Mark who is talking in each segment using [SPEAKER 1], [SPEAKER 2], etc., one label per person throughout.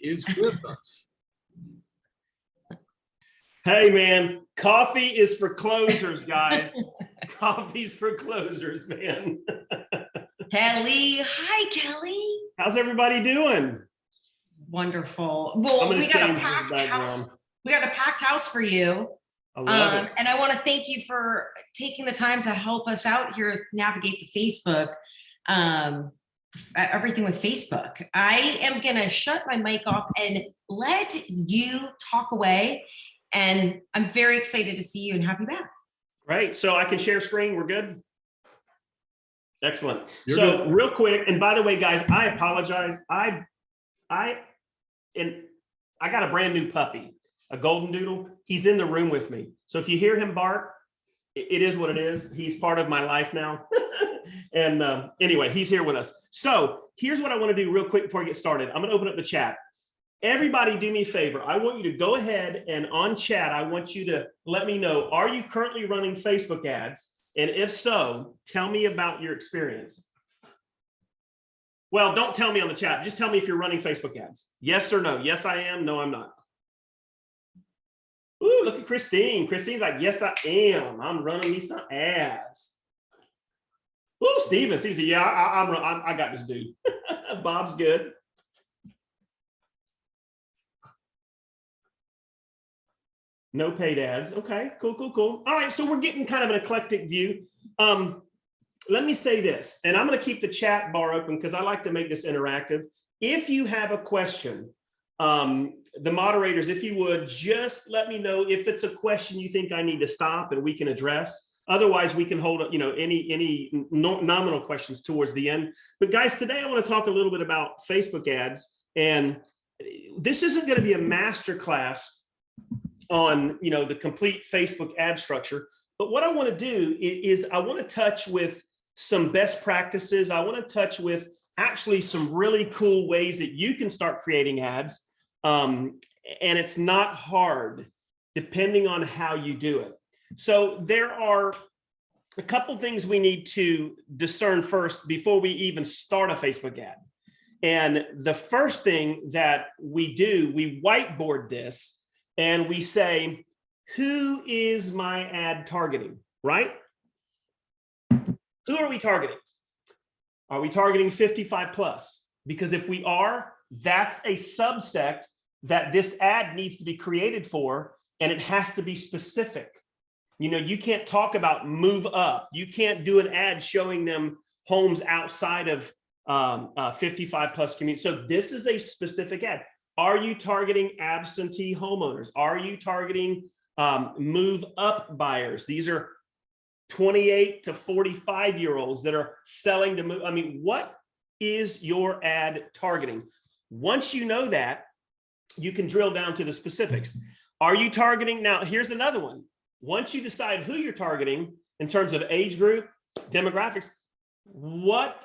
[SPEAKER 1] is with us.
[SPEAKER 2] Hey, man, coffee is for closers, guys. Coffee's for closers, man.
[SPEAKER 3] Kelly. Hi, Kelly.
[SPEAKER 2] How's everybody doing?
[SPEAKER 3] Wonderful. Well, we got a packed house. We got a packed house for you.
[SPEAKER 2] I love it.
[SPEAKER 3] And I want to thank you for taking the time to help us out here navigate the Facebook, everything with Facebook. I am going to shut my mic off and let you talk away. And I'm very excited to see you and have you back.
[SPEAKER 2] Great. So I can share screen. We're good. Excellent.
[SPEAKER 1] You're
[SPEAKER 2] so
[SPEAKER 1] good.
[SPEAKER 2] Real quick, and by the way, guys, I apologize. I got a brand new puppy, a golden doodle. He's in the room with me. So if you hear him bark, it is what it is. He's part of my life now. And anyway, he's here with us. So here's what I want to do real quick before I get started. I'm going to open up the chat. Everybody do me a favor. I want you to go ahead and on chat, I want you to let me know, are you currently running Facebook ads? And if so, tell me about your experience. Well, don't tell me on the chat. Just tell me if you're running Facebook ads. Yes or no. Yes, I am. No, I'm not. Ooh, look at Christine. Christine's like, yes, I am. I'm running me some ads. Ooh, Steven. Steven said, yeah, I got this dude. Bob's good. No paid ads. Okay, cool. All right, so we're getting kind of an eclectic view. Let me say this, and I'm going to keep the chat bar open because I like to make this interactive. If you have a question, the moderators, if you would, just let me know if it's a question you think I need to stop and we can address. Otherwise, we can hold, any nominal questions towards the end. But guys, today I want to talk a little bit about Facebook ads, and this isn't going to be a master class on the complete Facebook ad structure. But what I want to do is I want to touch with some best practices. I want to touch with actually some really cool ways that you can start creating ads. And it's not hard depending on how you do it. So there are a couple things we need to discern first before we even start a Facebook ad. And the first thing that we do, we whiteboard this. And we say, who is my ad targeting, right? Who are we targeting? Are we targeting 55 plus? Because if we are, that's a subsect that this ad needs to be created for, and it has to be specific. You can't talk about move up. You can't do an ad showing them homes outside of 55 plus community. So this is a specific ad. Are you targeting absentee homeowners? Are you targeting move up buyers? These are 28 to 45-year-olds that are selling to move. I mean, what is your ad targeting? Once you know that, you can drill down to the specifics. Are you targeting? Now, here's another one. Once you decide who you're targeting in terms of age group, demographics, what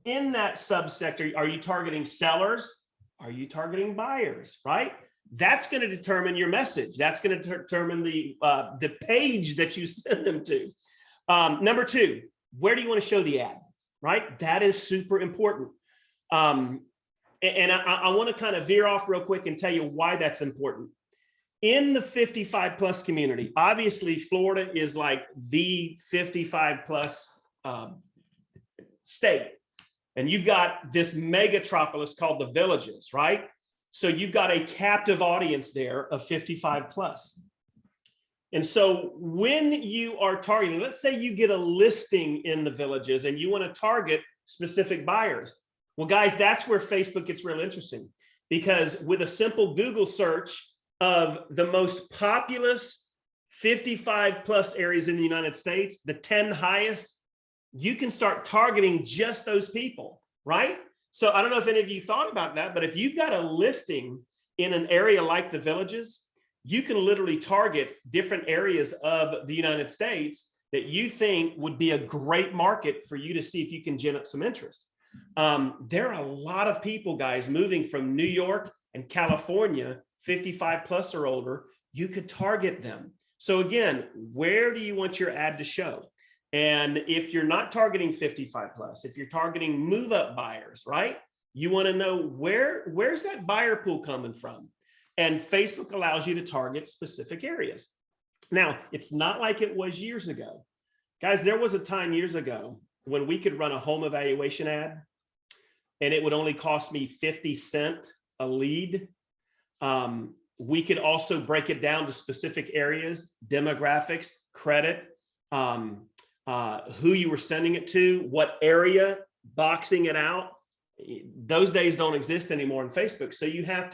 [SPEAKER 2] in that subsector are you targeting? Sellers? Are you targeting buyers, right? That's going to determine your message. That's going to determine the page that you send them to. Number two, where do you want to show the ad, right? That is super important. And I want to kind of veer off real quick and tell you why that's important. In the 55 plus community, obviously Florida is like the 55 plus state. And you've got this megatropolis called the Villages, right? So you've got a captive audience there of 55 plus. And so when you are targeting, let's say you get a listing in the Villages and you want to target specific buyers. Well, guys, that's where Facebook gets real interesting, because with a simple Google search of the most populous 55 plus areas in the United States, the 10 highest, you can start targeting just those people, right? So I don't know if any of you thought about that, but if you've got a listing in an area like the Villages, you can literally target different areas of the United States that you think would be a great market for you to see if you can gin up some interest. There are a lot of people, guys, moving from New York and California, 55 plus or older. You could target them. So again, where do you want your ad to show? And if you're not targeting 55 plus, if you're targeting move up buyers, right? You want to know where's that buyer pool coming from? And Facebook allows you to target specific areas. Now, it's not like it was years ago. Guys, there was a time years ago when we could run a home evaluation ad and it would only cost me 50 cents a lead. We could also break it down to specific areas, demographics, credit, who you were sending it to, what area, boxing it out. Those days don't exist anymore on Facebook. So you have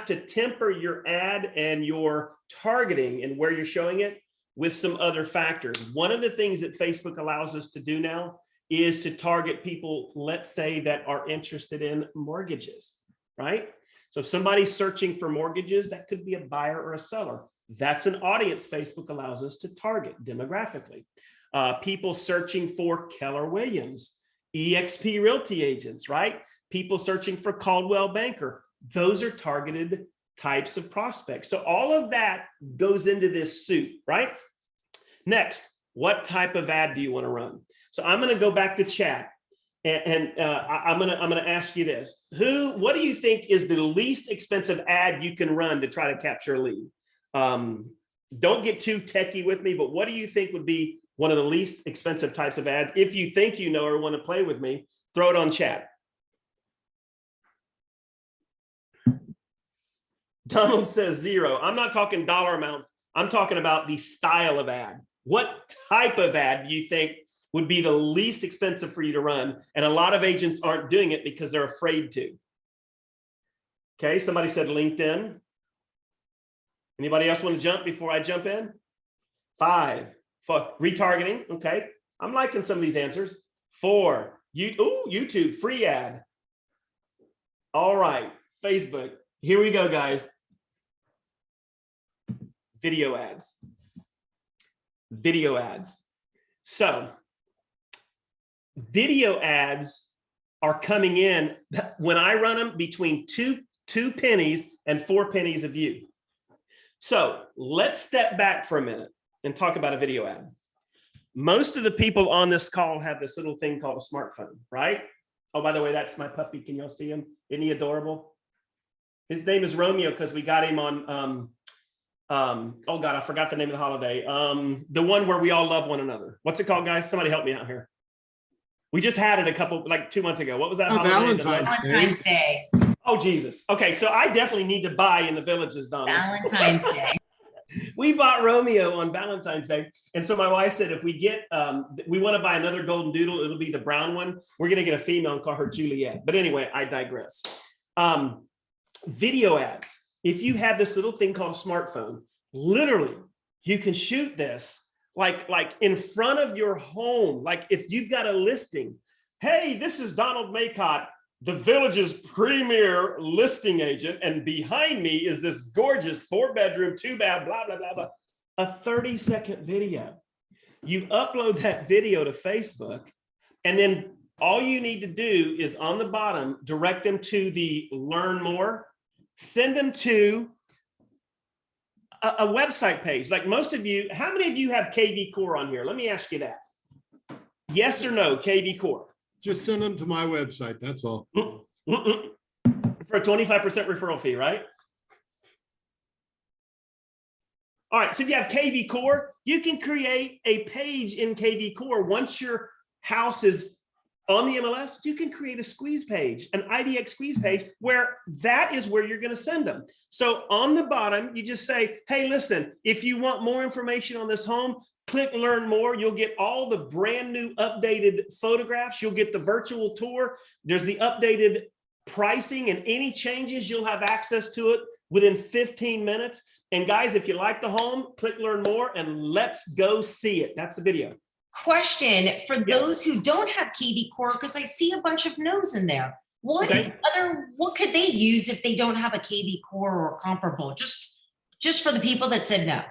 [SPEAKER 2] to temper your ad and your targeting and where you're showing it with some other factors. One of the things that Facebook allows us to do now is to target people, let's say, that are interested in mortgages, right? So if somebody's searching for mortgages, that could be a buyer or a seller. That's an audience Facebook allows us to target demographically. People searching for Keller Williams, eXp Realty agents, right? People searching for Coldwell Banker. Those are targeted types of prospects. So all of that goes into this suit, right? Next, what type of ad do you want to run? So I'm going to go back to chat, and I'm going to ask you this: what do you think is the least expensive ad you can run to try to capture a lead? Don't get too techie with me, but what do you think would be one of the least expensive types of ads? If you think you know or want to play with me, throw it on chat. Donald says 0. I'm not talking dollar amounts. I'm talking about the style of ad. What type of ad do you think would be the least expensive for you to run? And a lot of agents aren't doing it because they're afraid to. Okay, somebody said LinkedIn. Anybody else want to jump before I jump in? 5. Retargeting. Okay, I'm liking some of these answers. 4. YouTube, free ad. All right, Facebook. Here we go, guys. Video ads. Video ads. So video ads are coming in when I run them between two pennies and 4 pennies a view. So let's step back for a minute and talk about a video ad. Most of the people on this call have this little thing called a smartphone, right? Oh, by the way, that's my puppy. Can y'all see him? Isn't he adorable? His name is Romeo because we got him on, oh God, I forgot the name of the holiday. The one where we all love one another. What's it called, guys? Somebody help me out here. We just had it like 2 months ago. What was that holiday?
[SPEAKER 3] Valentine's Day.
[SPEAKER 2] Oh, Jesus. Okay, so I definitely need to buy in the Villages, Donald.
[SPEAKER 3] Valentine's Day.
[SPEAKER 2] We bought Romeo on Valentine's Day. And so my wife said, if we get, we want to buy another golden doodle, it'll be the brown one. We're going to get a female and call her Juliet. But anyway, I digress. Video ads. If you have this little thing called a smartphone, literally, you can shoot this like in front of your home. Like if you've got a listing, hey, this is Donald Maycott, the Village's premier listing agent, and behind me is this gorgeous 4-bedroom, 2-bath, blah, blah, blah, blah. A 30-second video. You upload that video to Facebook, and then all you need to do is on the bottom, direct them to the learn more, send them to a website page. Like most of you, how many of you have KV Core on here? Let me ask you that. Yes or no, KV Core?
[SPEAKER 1] Just send them to my website. That's all.
[SPEAKER 2] For a 25% referral fee, right? All right. So if you have KV Core, you can create a page in KV Core. Once your house is on the MLS, you can create a squeeze page, an IDX squeeze page, where that is where you're going to send them. So on the bottom, you just say, hey, listen, if you want more information on this home, click learn more. You'll get all the brand new updated photographs. You'll get the virtual tour. There's the updated pricing, and any changes, you'll have access to it within 15 minutes. And guys, if you like the home, click learn more and let's go see it. That's the video.
[SPEAKER 3] Question for those who don't have KV Core, because I see a bunch of no's in there. What could they use if they don't have a KV Core or comparable? Just for the people that said no.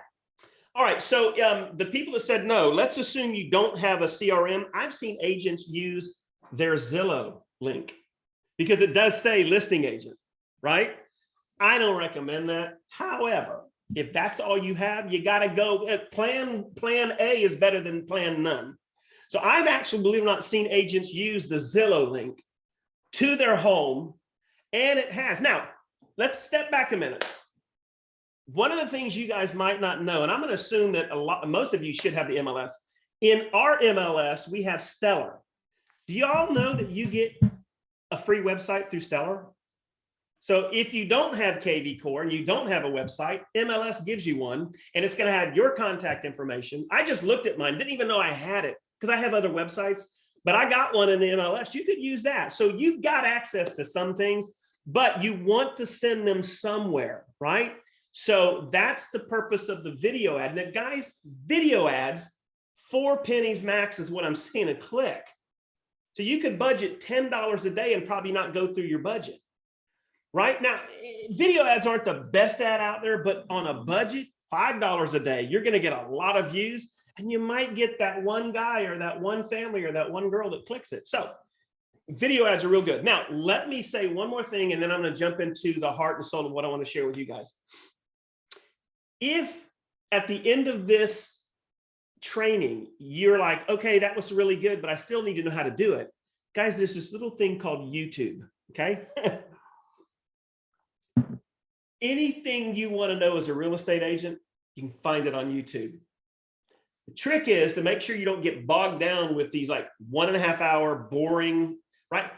[SPEAKER 2] All right, so the people that said no, let's assume you don't have a CRM. I've seen agents use their Zillow link because it does say listing agent, right? I don't recommend that. However, if that's all you have, you got to go. Plan A is better than plan none. So I've actually, believe it or not, seen agents use the Zillow link to their home, and it has. Now, let's step back a minute. One of the things you guys might not know, and I'm going to assume that most of you should have the MLS. In our MLS, we have Stellar. Do y'all know that you get a free website through Stellar? So if you don't have KV Core and you don't have a website, MLS gives you one, and it's going to have your contact information. I just looked at mine, didn't even know I had it because I have other websites, but I got one in the MLS. You could use that. So you've got access to some things, but you want to send them somewhere, right? So that's the purpose of the video ad. Now, guys, video ads, 4 pennies max is what I'm seeing a click. So you could budget $10 a day and probably not go through your budget. Right now, video ads aren't the best ad out there, but on a budget, $5 a day, you're going to get a lot of views, and you might get that one guy or that one family or that one girl that clicks it. So video ads are real good. Now, let me say one more thing, and then I'm going to jump into the heart and soul of what I want to share with you guys. If at the end of this training, you're like, okay, that was really good, but I still need to know how to do it. Guys, there's this little thing called YouTube, okay? Anything you want to know as a real estate agent, you can find it on YouTube. The trick is to make sure you don't get bogged down with these like 1.5 hour boring, right?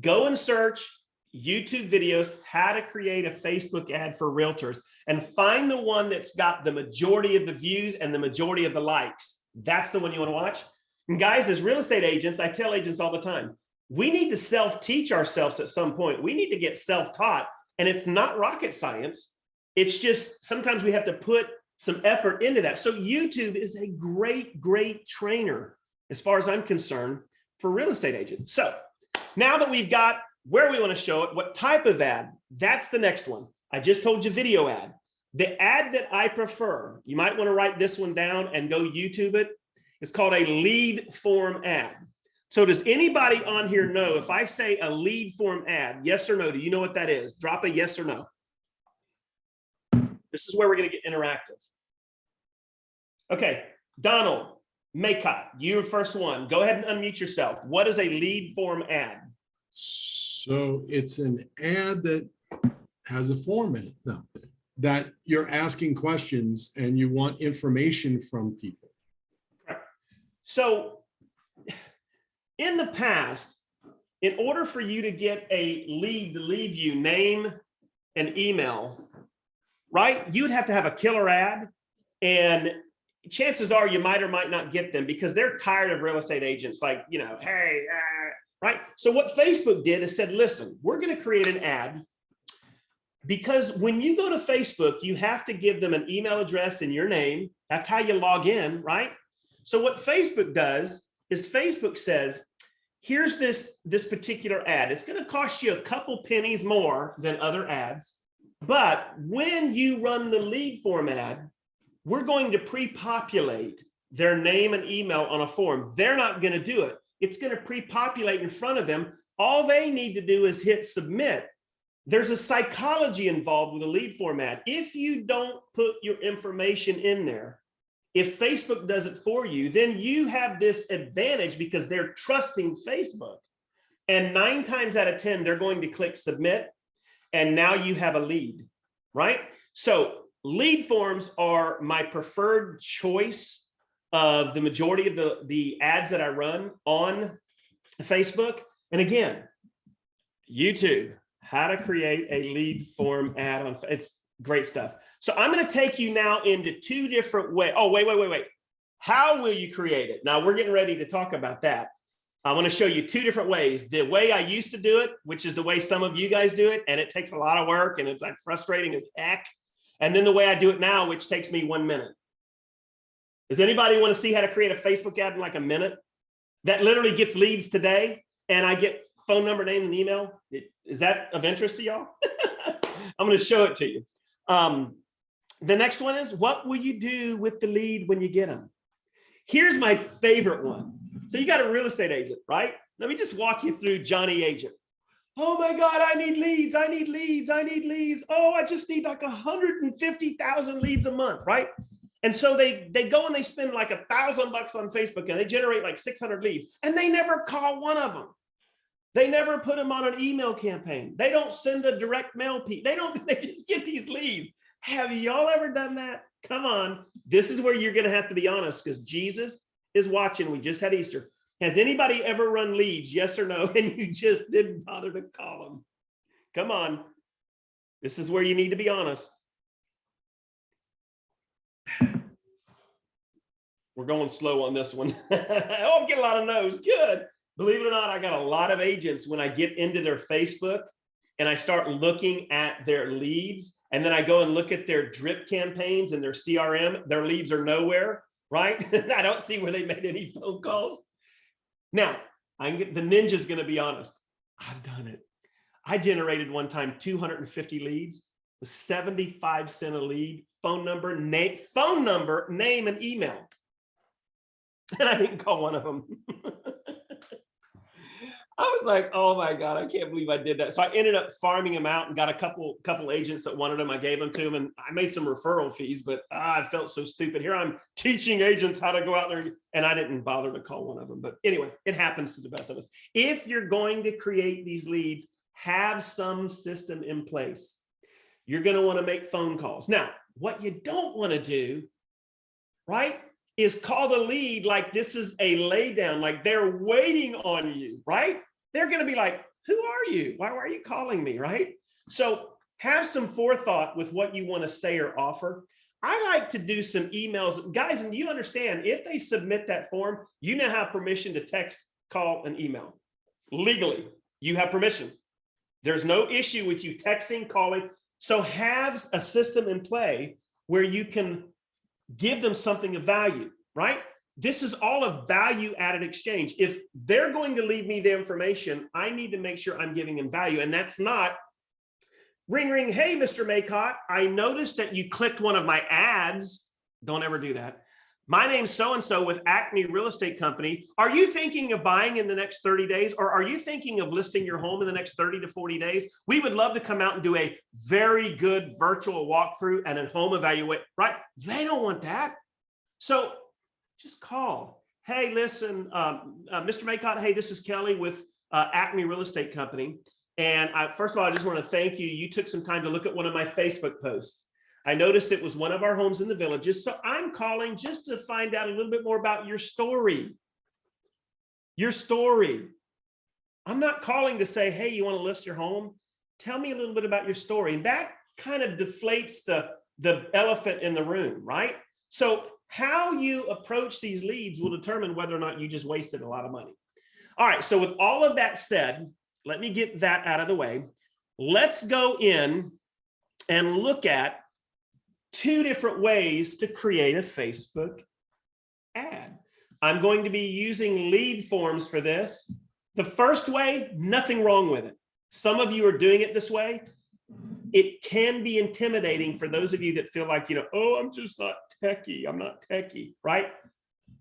[SPEAKER 2] Go and search YouTube videos, how to create a Facebook ad for realtors, and find the one that's got the majority of the views and the majority of the likes. That's the one you want to watch. And guys, as real estate agents, I tell agents all the time, we need to self-teach ourselves at some point. We need to get self-taught. And it's not rocket science. It's just sometimes we have to put some effort into that. So YouTube is a great, great trainer, as far as I'm concerned, for real estate agents. So now that we've got where we want to show it, what type of ad, that's the next one. I just told you video ad. The ad that I prefer, you might want to write this one down and go YouTube it. It's called a lead form ad. So does anybody on here know if I say a lead form ad, yes or no? Do you know what that is? Drop a yes or no. This is where we're going to get interactive. Okay, Donald, Maycott, you're the first one. Go ahead and unmute yourself. What is a lead form ad?
[SPEAKER 1] So it's an ad that has a form in it. No, that you're asking questions and you want information from people.
[SPEAKER 2] So in the past, in order for you to get a lead to leave you name and email, right, you'd have to have a killer ad, and chances are you might or might not get them because they're tired of real estate agents like, you know, hey, right? So what Facebook did is said, listen, we're going to create an ad because when you go to Facebook, you have to give them an email address and your name. That's how you log in, right? So what Facebook does is Facebook says, here's this particular ad. It's going to cost you a couple pennies more than other ads. But when you run the lead form ad, we're going to pre-populate their name and email on a form. They're not going to do it. It's going to pre-populate in front of them. All they need to do is hit submit. There's a psychology involved with a lead form ad. If you don't put your information in there, if Facebook does it for you, then you have this advantage because they're trusting Facebook. And 9 times out of 10, they're going to click submit. And now you have a lead, right? So lead forms are my preferred choice of the majority of the ads that I run on Facebook. And again, YouTube, how to create a lead form ad on, it's great stuff. So I'm going to take you now into 2 different ways. Oh, wait. How will you create it? Now we're getting ready to talk about that. I want to show you 2 different ways. The way I used to do it, which is the way some of you guys do it, and it takes a lot of work and it's like frustrating as heck. And then the way I do it now, which takes me 1 minute. Does anybody want to see how to create a Facebook ad in like a minute? That literally gets leads today, and I get phone number, name, and email. Is that of interest to y'all? I'm going to show it to you. The next one is, what will you do with the lead when you get them? Here's my favorite one. So you got a real estate agent, right? Let me just walk you through Johnny Agent. Oh my God, I need leads. I need leads. I need leads. Oh, I just need like 150,000 leads a month, right? And so they go and they spend like $1,000 on Facebook and they generate like 600 leads and they never call one of them. They never put them on an email campaign. They don't send a direct mail piece. They just get these leads. Have y'all ever done that? Come on. This is where you're going to have to be honest, because Jesus is watching. We just had Easter. Has anybody ever run leads? Yes or no? And you just didn't bother to call them. Come on. This is where you need to be honest. We're going slow on this one. Oh, I'm getting a lot of no's. Good. Believe it or not, I got a lot of agents when I get into their Facebook and I start looking at their leads, and then I go and look at their drip campaigns and their CRM, their leads are nowhere, right? I don't see where they made any phone calls. Now, the ninja's going to be honest. I've done it. I generated one time 250 leads with 75 cents a lead, phone number, name, and email. And I didn't call one of them. I was like, oh my God, I can't believe I did that. So I ended up farming them out and got a couple agents that wanted them. I gave them to them and I made some referral fees, but I felt so stupid. Here I'm teaching agents how to go out there, and I didn't bother to call one of them. But anyway, it happens to the best of us. If you're going to create these leads, have some system in place. You're going to want to make phone calls. Now, what you don't want to do, right, is call the lead like this is a lay down, like they're waiting on you, right? They're going to be like, who are you? Why are you calling me, right? So have some forethought with what you want to say or offer. I like to do some emails. Guys, and you understand, if they submit that form, you now have permission to text, call, and email. Legally, you have permission. There's no issue with you texting, calling. So have a system in play where you can give them something of value, right? This is all a value-added exchange. If they're going to leave me the information, I need to make sure I'm giving them value. And that's not ring, ring. Hey, Mr. Maycott, I noticed that you clicked one of my ads. Don't ever do that. My name's so-and-so with Acme Real Estate Company. Are you thinking of buying in the next 30 days? Or are you thinking of listing your home in the next 30 to 40 days? We would love to come out and do a very good virtual walkthrough and a home evaluate, right? They don't want that. So just call. Hey, listen, Mr. Maycott, hey, this is Kelly with Acme Real Estate Company. And first of all, I just want to thank you. You took some time to look at one of my Facebook posts. I noticed it was one of our homes in the Villages. So I'm calling just to find out a little bit more about your story. Your story. I'm not calling to say, hey, you want to list your home? Tell me a little bit about your story. And that kind of deflates the elephant in the room, right? So how you approach these leads will determine whether or not you just wasted a lot of money. All right, so with all of that said, let me get that out of the way. Let's go in and look at two different ways to create a Facebook ad. I'm going to be using lead forms for this. The first way, nothing wrong with it. Some of you are doing it this way. It can be intimidating for those of you that feel like, oh, I'm just not techie. I'm not techie, right?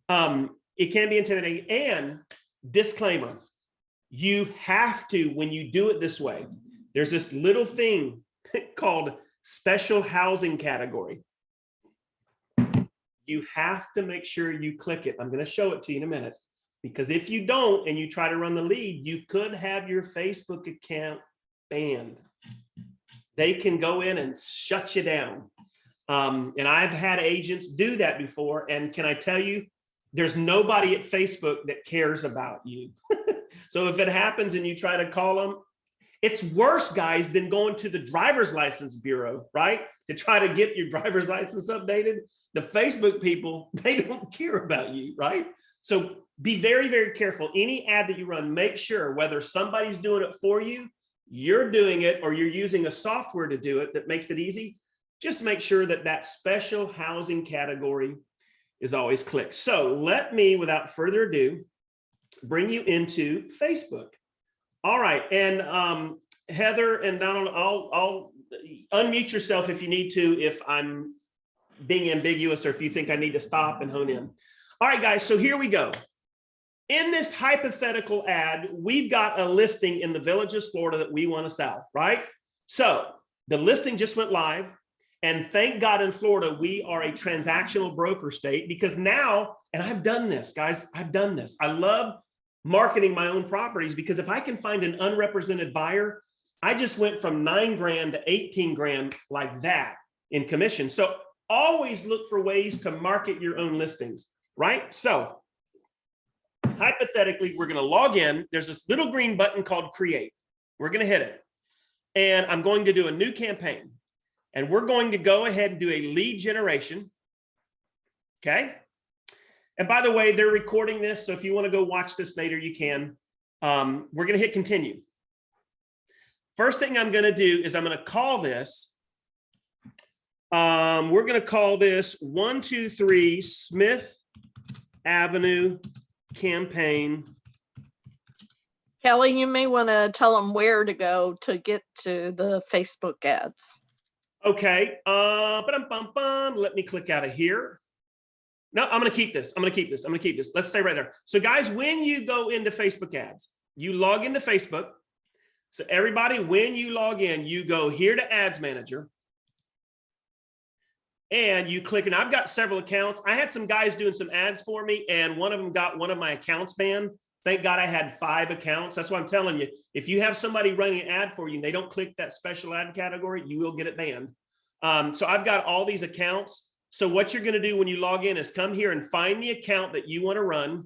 [SPEAKER 2] It can be intimidating. And disclaimer, you have to, when you do it this way, there's this little thing called special housing category. You have to make sure you click it. I'm going to show it to you in a minute, because if you don't and you try to run the lead, you could have your Facebook account banned. They can go in and shut you down. And I've had agents do that before. And can I tell you, there's nobody at Facebook that cares about you. So if it happens and you try to call them, it's worse, guys, than going to the driver's license bureau, right? To try to get your driver's license updated. The Facebook people, they don't care about you, right? So be very, very careful. Any ad that you run, make sure whether somebody's doing it for you, you're doing it, or you're using a software to do it that makes it easy. Just make sure that that special housing category is always clicked. So let me, without further ado, bring you into Facebook. All right, and Heather and Donald, I'll unmute yourself if you need to, if I'm being ambiguous or if you think I need to stop and hone in. All right, guys, so here we go. In this hypothetical ad, we've got a listing in the Villages, Florida that we want to sell, right? So the listing just went live, and thank God in Florida, we are a transactional broker state, because now, and I've done this, guys, I've done this. I love marketing my own properties, because if I can find an unrepresented buyer, I just went from 9 grand to 18 grand like that in commission. So always look for ways to market your own listings, right? So hypothetically, we're going to log in. There's this little green button called create. We're going to hit it. And I'm going to do a new campaign. And we're going to go ahead and do a lead generation. Okay. And by the way, they're recording this. So if you want to go watch this later, you can. We're going to hit continue. First thing I'm going to do is I'm going to call this. We're going to call this 123 Smith Avenue campaign.
[SPEAKER 4] Kelly, you may want to tell them where to go to get to the Facebook ads.
[SPEAKER 2] Okay. Let me click out of here. No, I'm going to keep this. I'm going to keep this. I'm going to keep this. Let's stay right there. So guys, when you go into Facebook ads, you log into Facebook. So everybody, when you log in, you go here to Ads Manager. And you click, and I've got several accounts. I had some guys doing some ads for me, and one of them got one of my accounts banned. Thank God I had 5 accounts. That's what I'm telling you. If you have somebody running an ad for you and they don't click that special ad category, you will get it banned. So I've got all these accounts. So what you're going to do when you log in is come here and find the account that you want to run.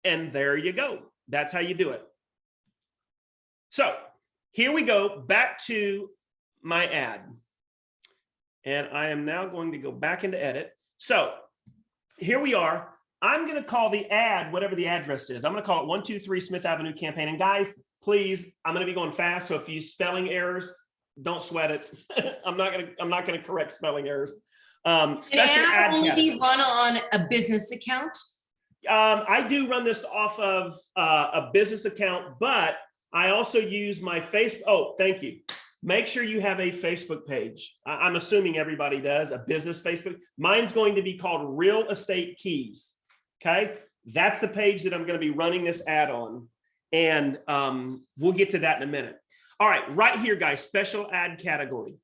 [SPEAKER 2] And there you go. That's how you do it. So here we go back to my ad. And I am now going to go back into edit. So here we are. I'm going to call the ad, whatever the address is. I'm going to call it 123 Smith Avenue campaign. And guys, please, I'm going to be going fast. So if you spelling errors, don't sweat it. I'm not going to correct spelling errors.
[SPEAKER 3] Can ad only be run on a business account?
[SPEAKER 2] I do run this off of a business account, but I also use my Facebook. Oh, thank you. Make sure you have a Facebook page. I'm assuming everybody does, a business Facebook. Mine's going to be called Real Estate Keys. Okay. That's the page that I'm going to be running this ad on. And we'll get to that in a minute. All right. Right here, guys, special ad category.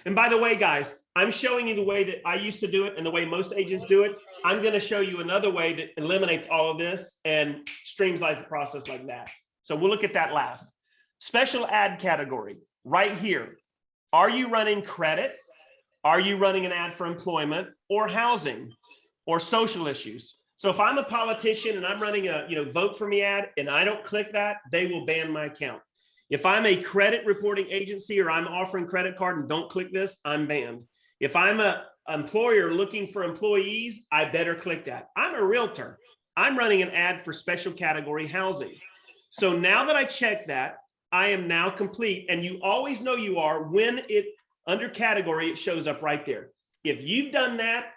[SPEAKER 2] And by the way, guys, I'm showing you the way that I used to do it and the way most agents do it. I'm going to show you another way that eliminates all of this and streamlines the process like that. So we'll look at that last. Special ad category right here. Are you running credit? Are you running an ad for employment or housing or social issues? So if I'm a politician and I'm running a vote for me ad and I don't click that, they will ban my account. If I'm a credit reporting agency or I'm offering credit card and don't click this, I'm banned. If I'm an employer looking for employees, I better click that. I'm a realtor. I'm running an ad for special category housing. So now that I check that, I am now complete. And you always know you are when it under category, it shows up right there. If you've done that,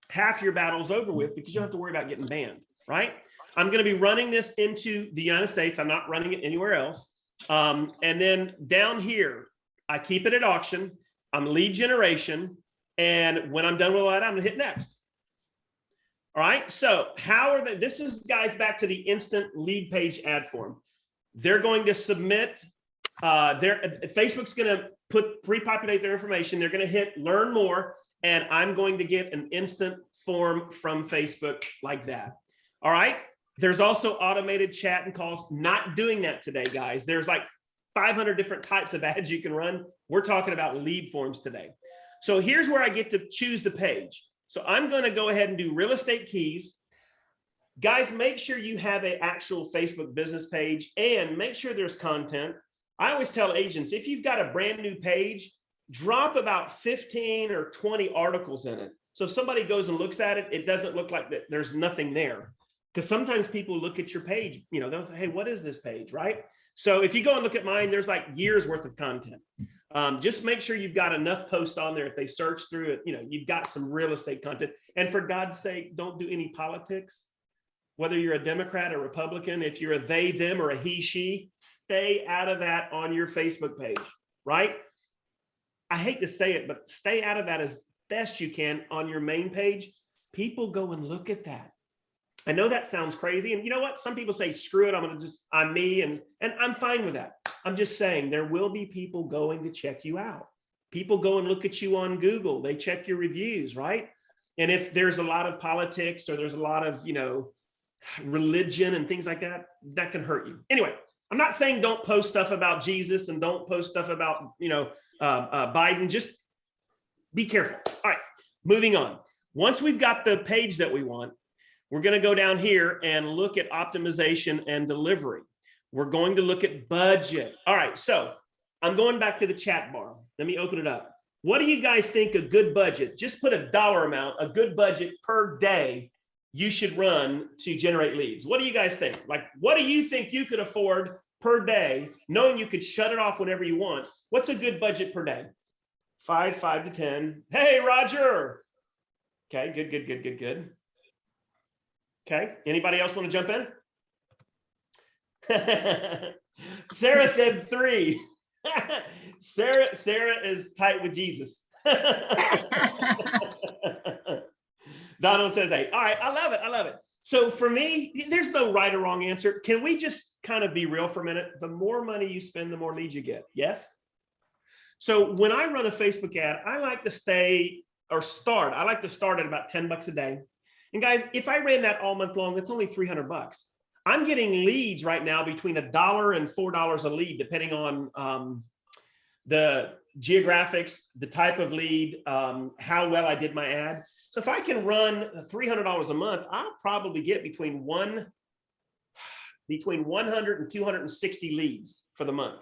[SPEAKER 2] half your battle's over with because you don't have to worry about getting banned, right? I'm going to be running this into the United States. I'm not running it anywhere else. And then down here, I keep it at auction. I'm lead generation. And when I'm done with all that, I'm going to hit next. All right. So how are they? This is, guys, back to the instant lead page ad form. They're going to submit Facebook's going to pre-populate their information. They're going to hit learn more. And I'm going to get an instant form from Facebook like that. All right. There's also automated chat and calls. Not doing that today, guys. There's like 500 different types of ads you can run. We're talking about lead forms today. So here's where I get to choose the page. So I'm going to go ahead and do real estate keys. Guys, make sure you have an actual Facebook business page and make sure there's content. I always tell agents, if you've got a brand new page, drop about 15 or 20 articles in it. So if somebody goes and looks at it, it doesn't look like that there's nothing there. Because sometimes people look at your page, they'll say, hey, what is this page, right? So if you go and look at mine, there's like years worth of content. Just make sure you've got enough posts on there. If they search through it, you've got some real estate content. And for God's sake, don't do any politics. Whether you're a Democrat or Republican, if you're a they, them, or a he, she, stay out of that on your Facebook page, right? I hate to say it, but stay out of that as best you can on your main page. People go and look at that. I know that sounds crazy. And you know what? Some people say, screw it. I'm me. And I'm fine with that. I'm just saying there will be people going to check you out. People go and look at you on Google. They check your reviews, right? And if there's a lot of politics or there's a lot of, religion and things like that, that can hurt you. Anyway, I'm not saying don't post stuff about Jesus and don't post stuff about, Biden. Just be careful. All right, moving on. Once we've got the page that we want, we're going to go down here and look at optimization and delivery. We're going to look at budget. All right, so I'm going back to the chat bar. Let me open it up. What do you guys think a good budget? Just put a dollar amount, a good budget per day you should run to generate leads. What do you guys think? Like, what do you think you could afford per day, knowing you could shut it off whenever you want? What's a good budget per day? 5 to 10. Hey, Roger. Okay, good. Okay, anybody else want to jump in? Sarah said 3. Sarah is tight with Jesus. Donald says 8. All right, I love it. So for me, there's no right or wrong answer. Can we just kind of be real for a minute? The more money you spend, the more leads you get. Yes? So when I run a Facebook ad, I like to start at about $10 a day. And guys, if I ran that all month long, that's only $300. I'm getting leads right now between $1 and $4 a lead, depending on the geographics, the type of lead, how well I did my ad. So if I can run $300 a month, I'll probably get between 100 and 260 leads for the month.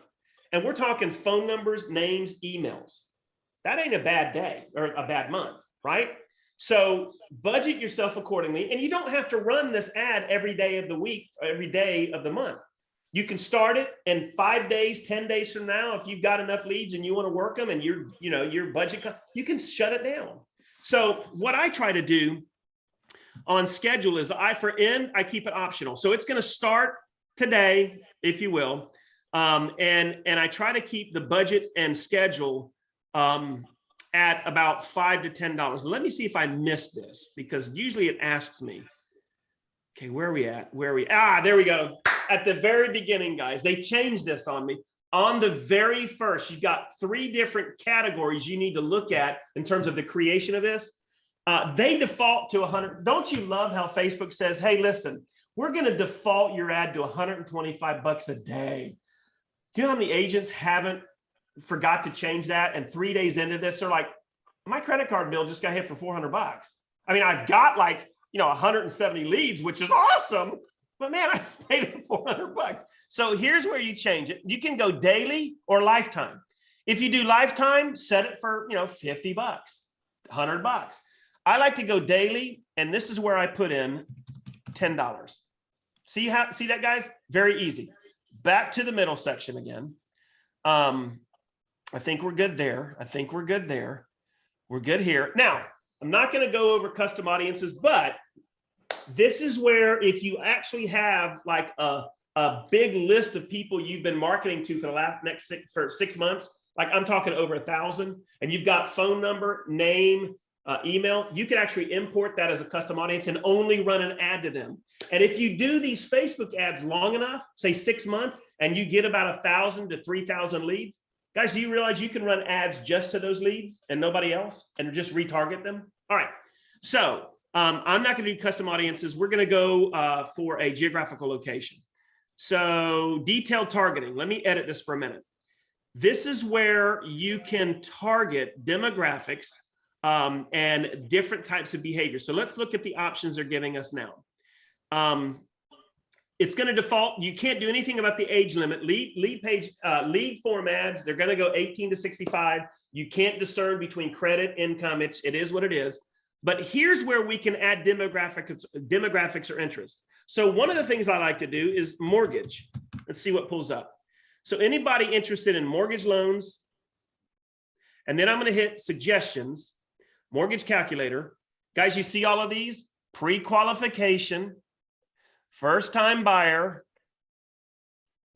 [SPEAKER 2] And we're talking phone numbers, names, emails. That ain't a bad day or a bad month, right? So budget yourself accordingly. And you don't have to run this ad every day of the week, or every day of the month. You can start it, and 5 days, 10 days from now, if you've got enough leads and you want to work them and your budget, you can shut it down. So what I try to do on schedule is I keep it optional. So it's going to start today, if you will. And I try to keep the budget and schedule at about $5 to $10. Let me see if I missed this, because usually it asks me. Okay, where are we at? There we go. At the very beginning, guys, they changed this on me. On the very first, you've got 3 different categories you need to look at in terms of the creation of this. They default to 100. Don't you love how Facebook says, hey, listen, we're going to default your ad to $125 a day. Do you know how many agents haven't forgot to change that? And 3 days into this, they're like, my credit card bill just got hit for $400. I mean, I've got 170 leads, which is awesome, but man, I paid it $400. So here's where you change it. You can go daily or lifetime. If you do lifetime, set it for, $50, $100. I like to go daily, and this is where I put in $10. See that, guys? Very easy. Back to the middle section again. I think we're good there. We're good here. Now, I'm not going to go over custom audiences, but this is where, if you actually have like a big list of people you've been marketing to for 6 months, like I'm talking over 1,000, and you've got phone number, name, email, you can actually import that as a custom audience and only run an ad to them. And if you do these Facebook ads long enough, say 6 months, and you get about 1,000 to 3,000 leads, guys, do you realize you can run ads just to those leads and nobody else and just retarget them? All right. So I'm not going to do custom audiences. We're going to go for a geographical location. So detailed targeting. Let me edit this for a minute. This is where you can target demographics and different types of behavior. So let's look at the options they're giving us now. It's going to default. You can't do anything about the age limit. Lead form ads, they're going to go 18 to 65. You can't discern between credit, income. It is what it is. But here's where we can add demographics or interest. So one of the things I like to do is mortgage. Let's see what pulls up. So anybody interested in mortgage loans, and then I'm going to hit suggestions, mortgage calculator. Guys, you see all of these? Pre-qualification, first-time buyer,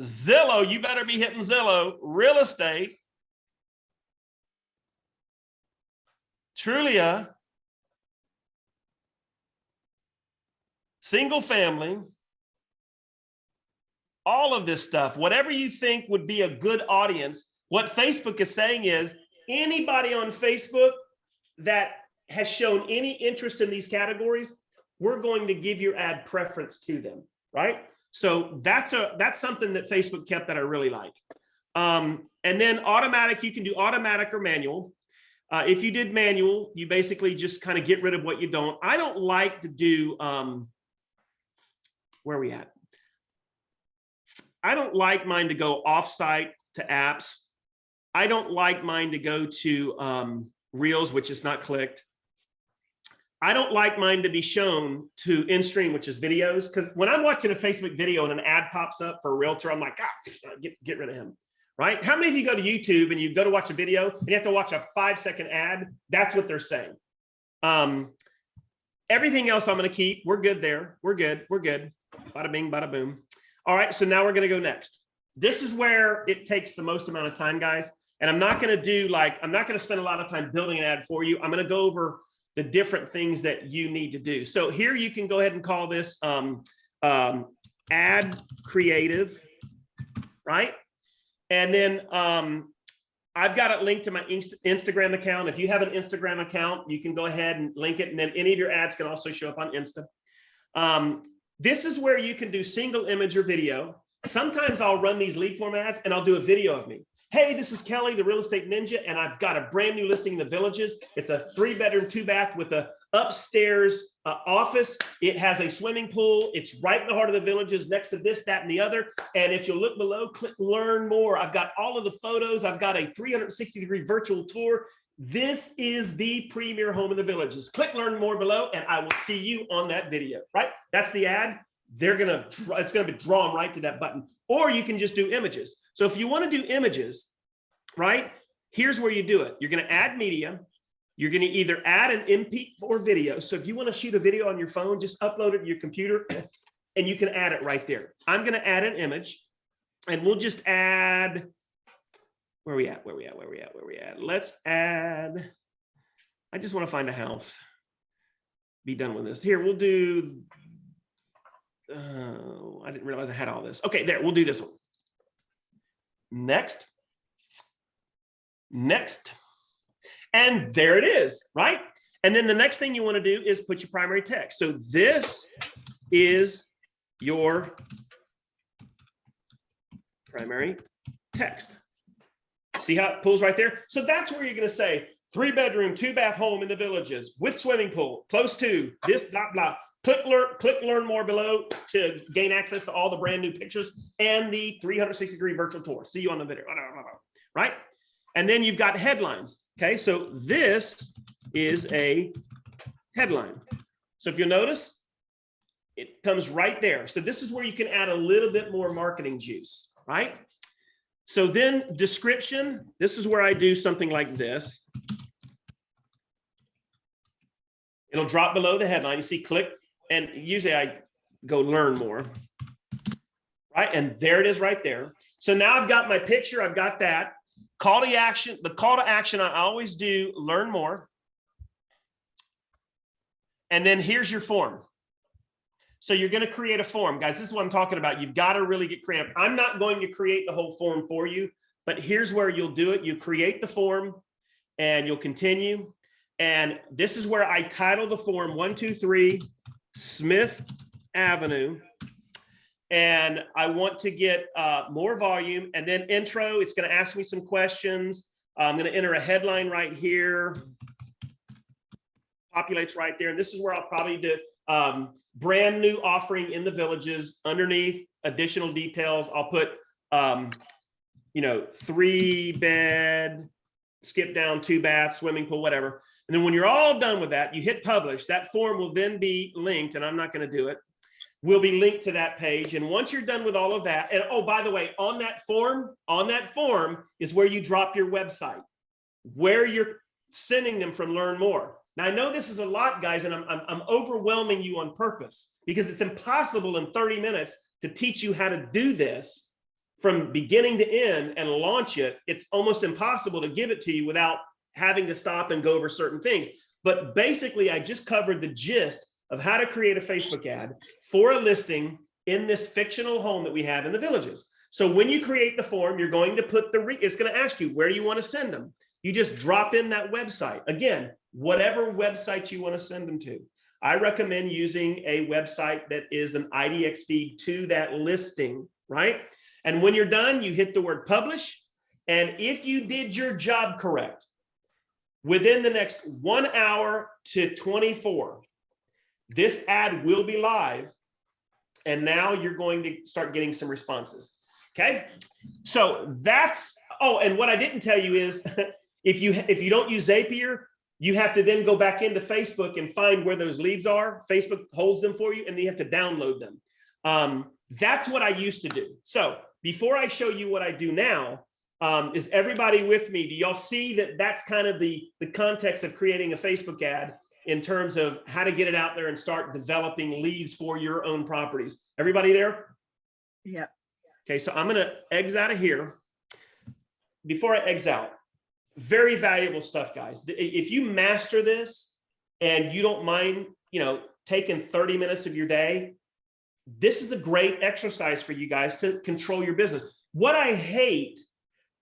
[SPEAKER 2] Zillow, you better be hitting Zillow, real estate, Trulia, single family, all of this stuff, whatever you think would be a good audience. What Facebook is saying is anybody on Facebook that has shown any interest in these categories, we're going to give your ad preference to them, right? So that's something that Facebook kept that I really like. And then automatic, you can do automatic or manual. If you did manual, you basically just kind of get rid of what you don't. I don't like to do, where are we at? I don't like mine to go offsite to apps. I don't like mine to go to Reels, which is not clicked. I don't like mine to be shown to in-stream, which is videos. Because when I'm watching a Facebook video and an ad pops up for a realtor, I'm like, get rid of him, right? How many of you go to YouTube and you go to watch a video and you have to watch a 5-second ad? That's what they're saying. Everything else I'm going to keep. We're good there. We're good. We're good. Bada bing, bada boom. All right, so now we're going to go next. This is where it takes the most amount of time, guys. And I'm not going to spend a lot of time building an ad for you. I'm going to go over the different things that you need to do. So here you can go ahead and call this ad creative, right? And then I've got it linked to my Instagram account. If you have an Instagram account, you can go ahead and link it. And then any of your ads can also show up on Insta. This is where you can do single image or video. Sometimes I'll run these lead form ads and I'll do a video of me. Hey, this is Kelly, the real estate ninja, and I've got a brand new listing in the Villages. It's a 3-bedroom, 2-bath with a upstairs office. It has a swimming pool. It's right in the heart of the Villages, next to this, that, and the other. And if you look below, click learn more. I've got all of the photos. I've got a 360-degree virtual tour. This is the premier home in the Villages. Click learn more below, and I will see you on that video, right? That's the ad. It's going to be drawn right to that button. Or you can just do images. So if you want to do images, right, here's where you do it. You're going to add media. You're going to either add an MP4 video. So if you want to shoot a video on your phone, just upload it to your computer and you can add it right there. I'm going to add an image and we'll just add, where are we at? Let's add, I just want to find a house. Be done with this. Here, we'll do, I didn't realize I had all this. Okay, there, we'll do this one. Next. And there it is, right? And then the next thing you want to do is put your primary text. So this is your primary text. See how it pulls right there? So that's where you're going to say 3-bedroom, 2-bath home in the Villages with swimming pool, close to this, blah, blah. Click learn more below to gain access to all the brand new pictures and the 360-degree virtual tour. See you on the video, right? And then you've got headlines. Okay, so this is a headline. So if you'll notice, it comes right there. So this is where you can add a little bit more marketing juice, right? So then description, this is where I do something like this. It'll drop below the headline. You see click, and usually I go learn more, right? And there it is right there. So now I've got my picture, I've got that. Call to action, the call to action I always do, learn more. And then here's your form. So you're going to create a form. Guys, this is what I'm talking about. You've got to really get creative. I'm not going to create the whole form for you, but here's where you'll do it. You create the form and you'll continue. And this is where I title the form 123 Smith Avenue. And I want to get more volume, and then intro. It's going to ask me some questions. I'm going to enter a headline right here. Populates right there. And this is where I'll probably do brand new offering in the Villages. Underneath additional details, I'll put 3-bed, skip down, 2-bath, swimming pool, whatever. And then when you're all done with that, you hit publish. That form will then be linked, and I'm not going to do it. Will be linked to that page. And once you're done with all of that, and oh, by the way, on that form is where you drop your website, where you're sending them from Learn More. Now, I know this is a lot, guys, and I'm overwhelming you on purpose because it's impossible in 30 minutes to teach you how to do this from beginning to end and launch it. It's almost impossible to give it to you without having to stop and go over certain things. But basically, I just covered the gist of how to create a Facebook ad for a listing in this fictional home that we have in the Villages. So when you create the form, you're going to put it's going to ask you where you want to send them. You just drop in that website. Again, whatever website you want to send them to. I recommend using a website that is an IDX feed to that listing, right? And when you're done, you hit the word publish. And if you did your job correct, within the next 1 hour to 24, this ad will be live. And now you're going to start getting some responses. Okay. So that's, oh, and what I didn't tell you is if you don't use Zapier, you have to then go back into Facebook and find where those leads are. Facebook holds them for you, and then you have to download them. That's what I used to do. So before I show you what I do now, is everybody with me? Do y'all see that that's kind of the context of creating a Facebook ad in terms of how to get it out there and start developing leads for your own properties? Everybody there?
[SPEAKER 4] Yeah.
[SPEAKER 2] Okay, so I'm gonna exit out of here. Before I exit out, very valuable stuff, guys. If you master this and you don't mind, taking 30 minutes of your day, this is a great exercise for you guys to control your business. What I hate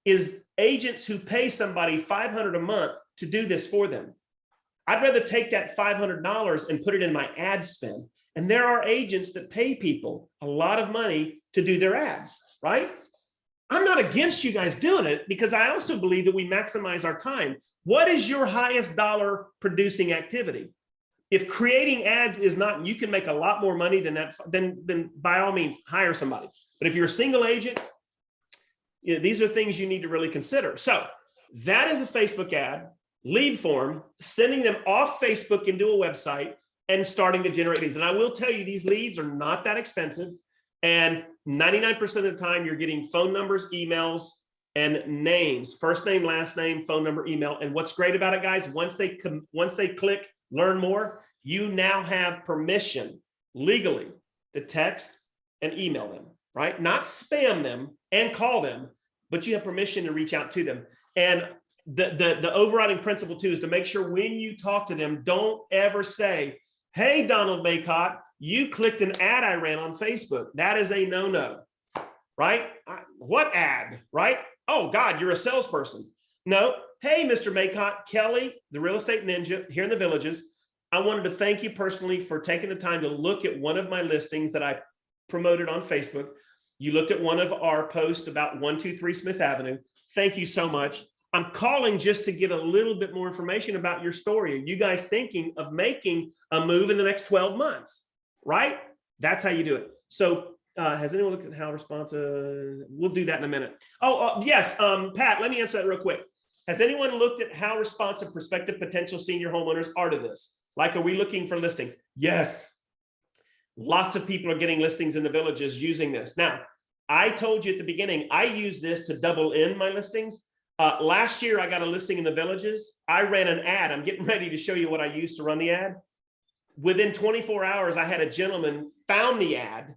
[SPEAKER 2] is agents who pay somebody $500 a month to do this for them. I'd rather take that $500 and put it in my ad spend. And there are agents that pay people a lot of money to do their ads, right? I'm not against you guys doing it, because I also believe that we maximize our time. What is your highest dollar producing activity? If creating ads is not, you can make a lot more money than that, then by all means, hire somebody. But if you're a single agent, these are things you need to really consider. So that is a Facebook ad, lead form, sending them off Facebook into a website and starting to generate leads. And I will tell you, these leads are not that expensive. And 99% of the time, you're getting phone numbers, emails, and names, first name, last name, phone number, email. And what's great about it, guys, once they click learn more, you now have permission legally to text and email them, right? Not spam them and call them, but you have permission to reach out to them. And the overriding principle too is to make sure when you talk to them, don't ever say, "Hey, Donald Maycott, you clicked an ad I ran on Facebook." That is a no-no, right? What ad, right? Oh God, you're a salesperson. No. Hey, Mr. Maycott, Kelly, the real estate ninja here in the Villages. I wanted to thank you personally for taking the time to look at one of my listings that I promoted on Facebook. You looked at one of our posts about 123 Smith Avenue. Thank you so much. I'm calling just to get a little bit more information about your story. Are you guys thinking of making a move in the next 12 months, right? That's how you do it. So has anyone looked at how responsive? We'll do that in a minute. Yes, Pat, let me answer that real quick. Has anyone looked at how responsive prospective potential senior homeowners are to this? Like, are we looking for listings? Yes. Lots of people are getting listings in the Villages using this. Now, I told you at the beginning, I use this to double in my listings. Last year, I got a listing in the Villages. I ran an ad. I'm getting ready to show you what I used to run the ad. Within 24 hours, I had a gentleman found the ad,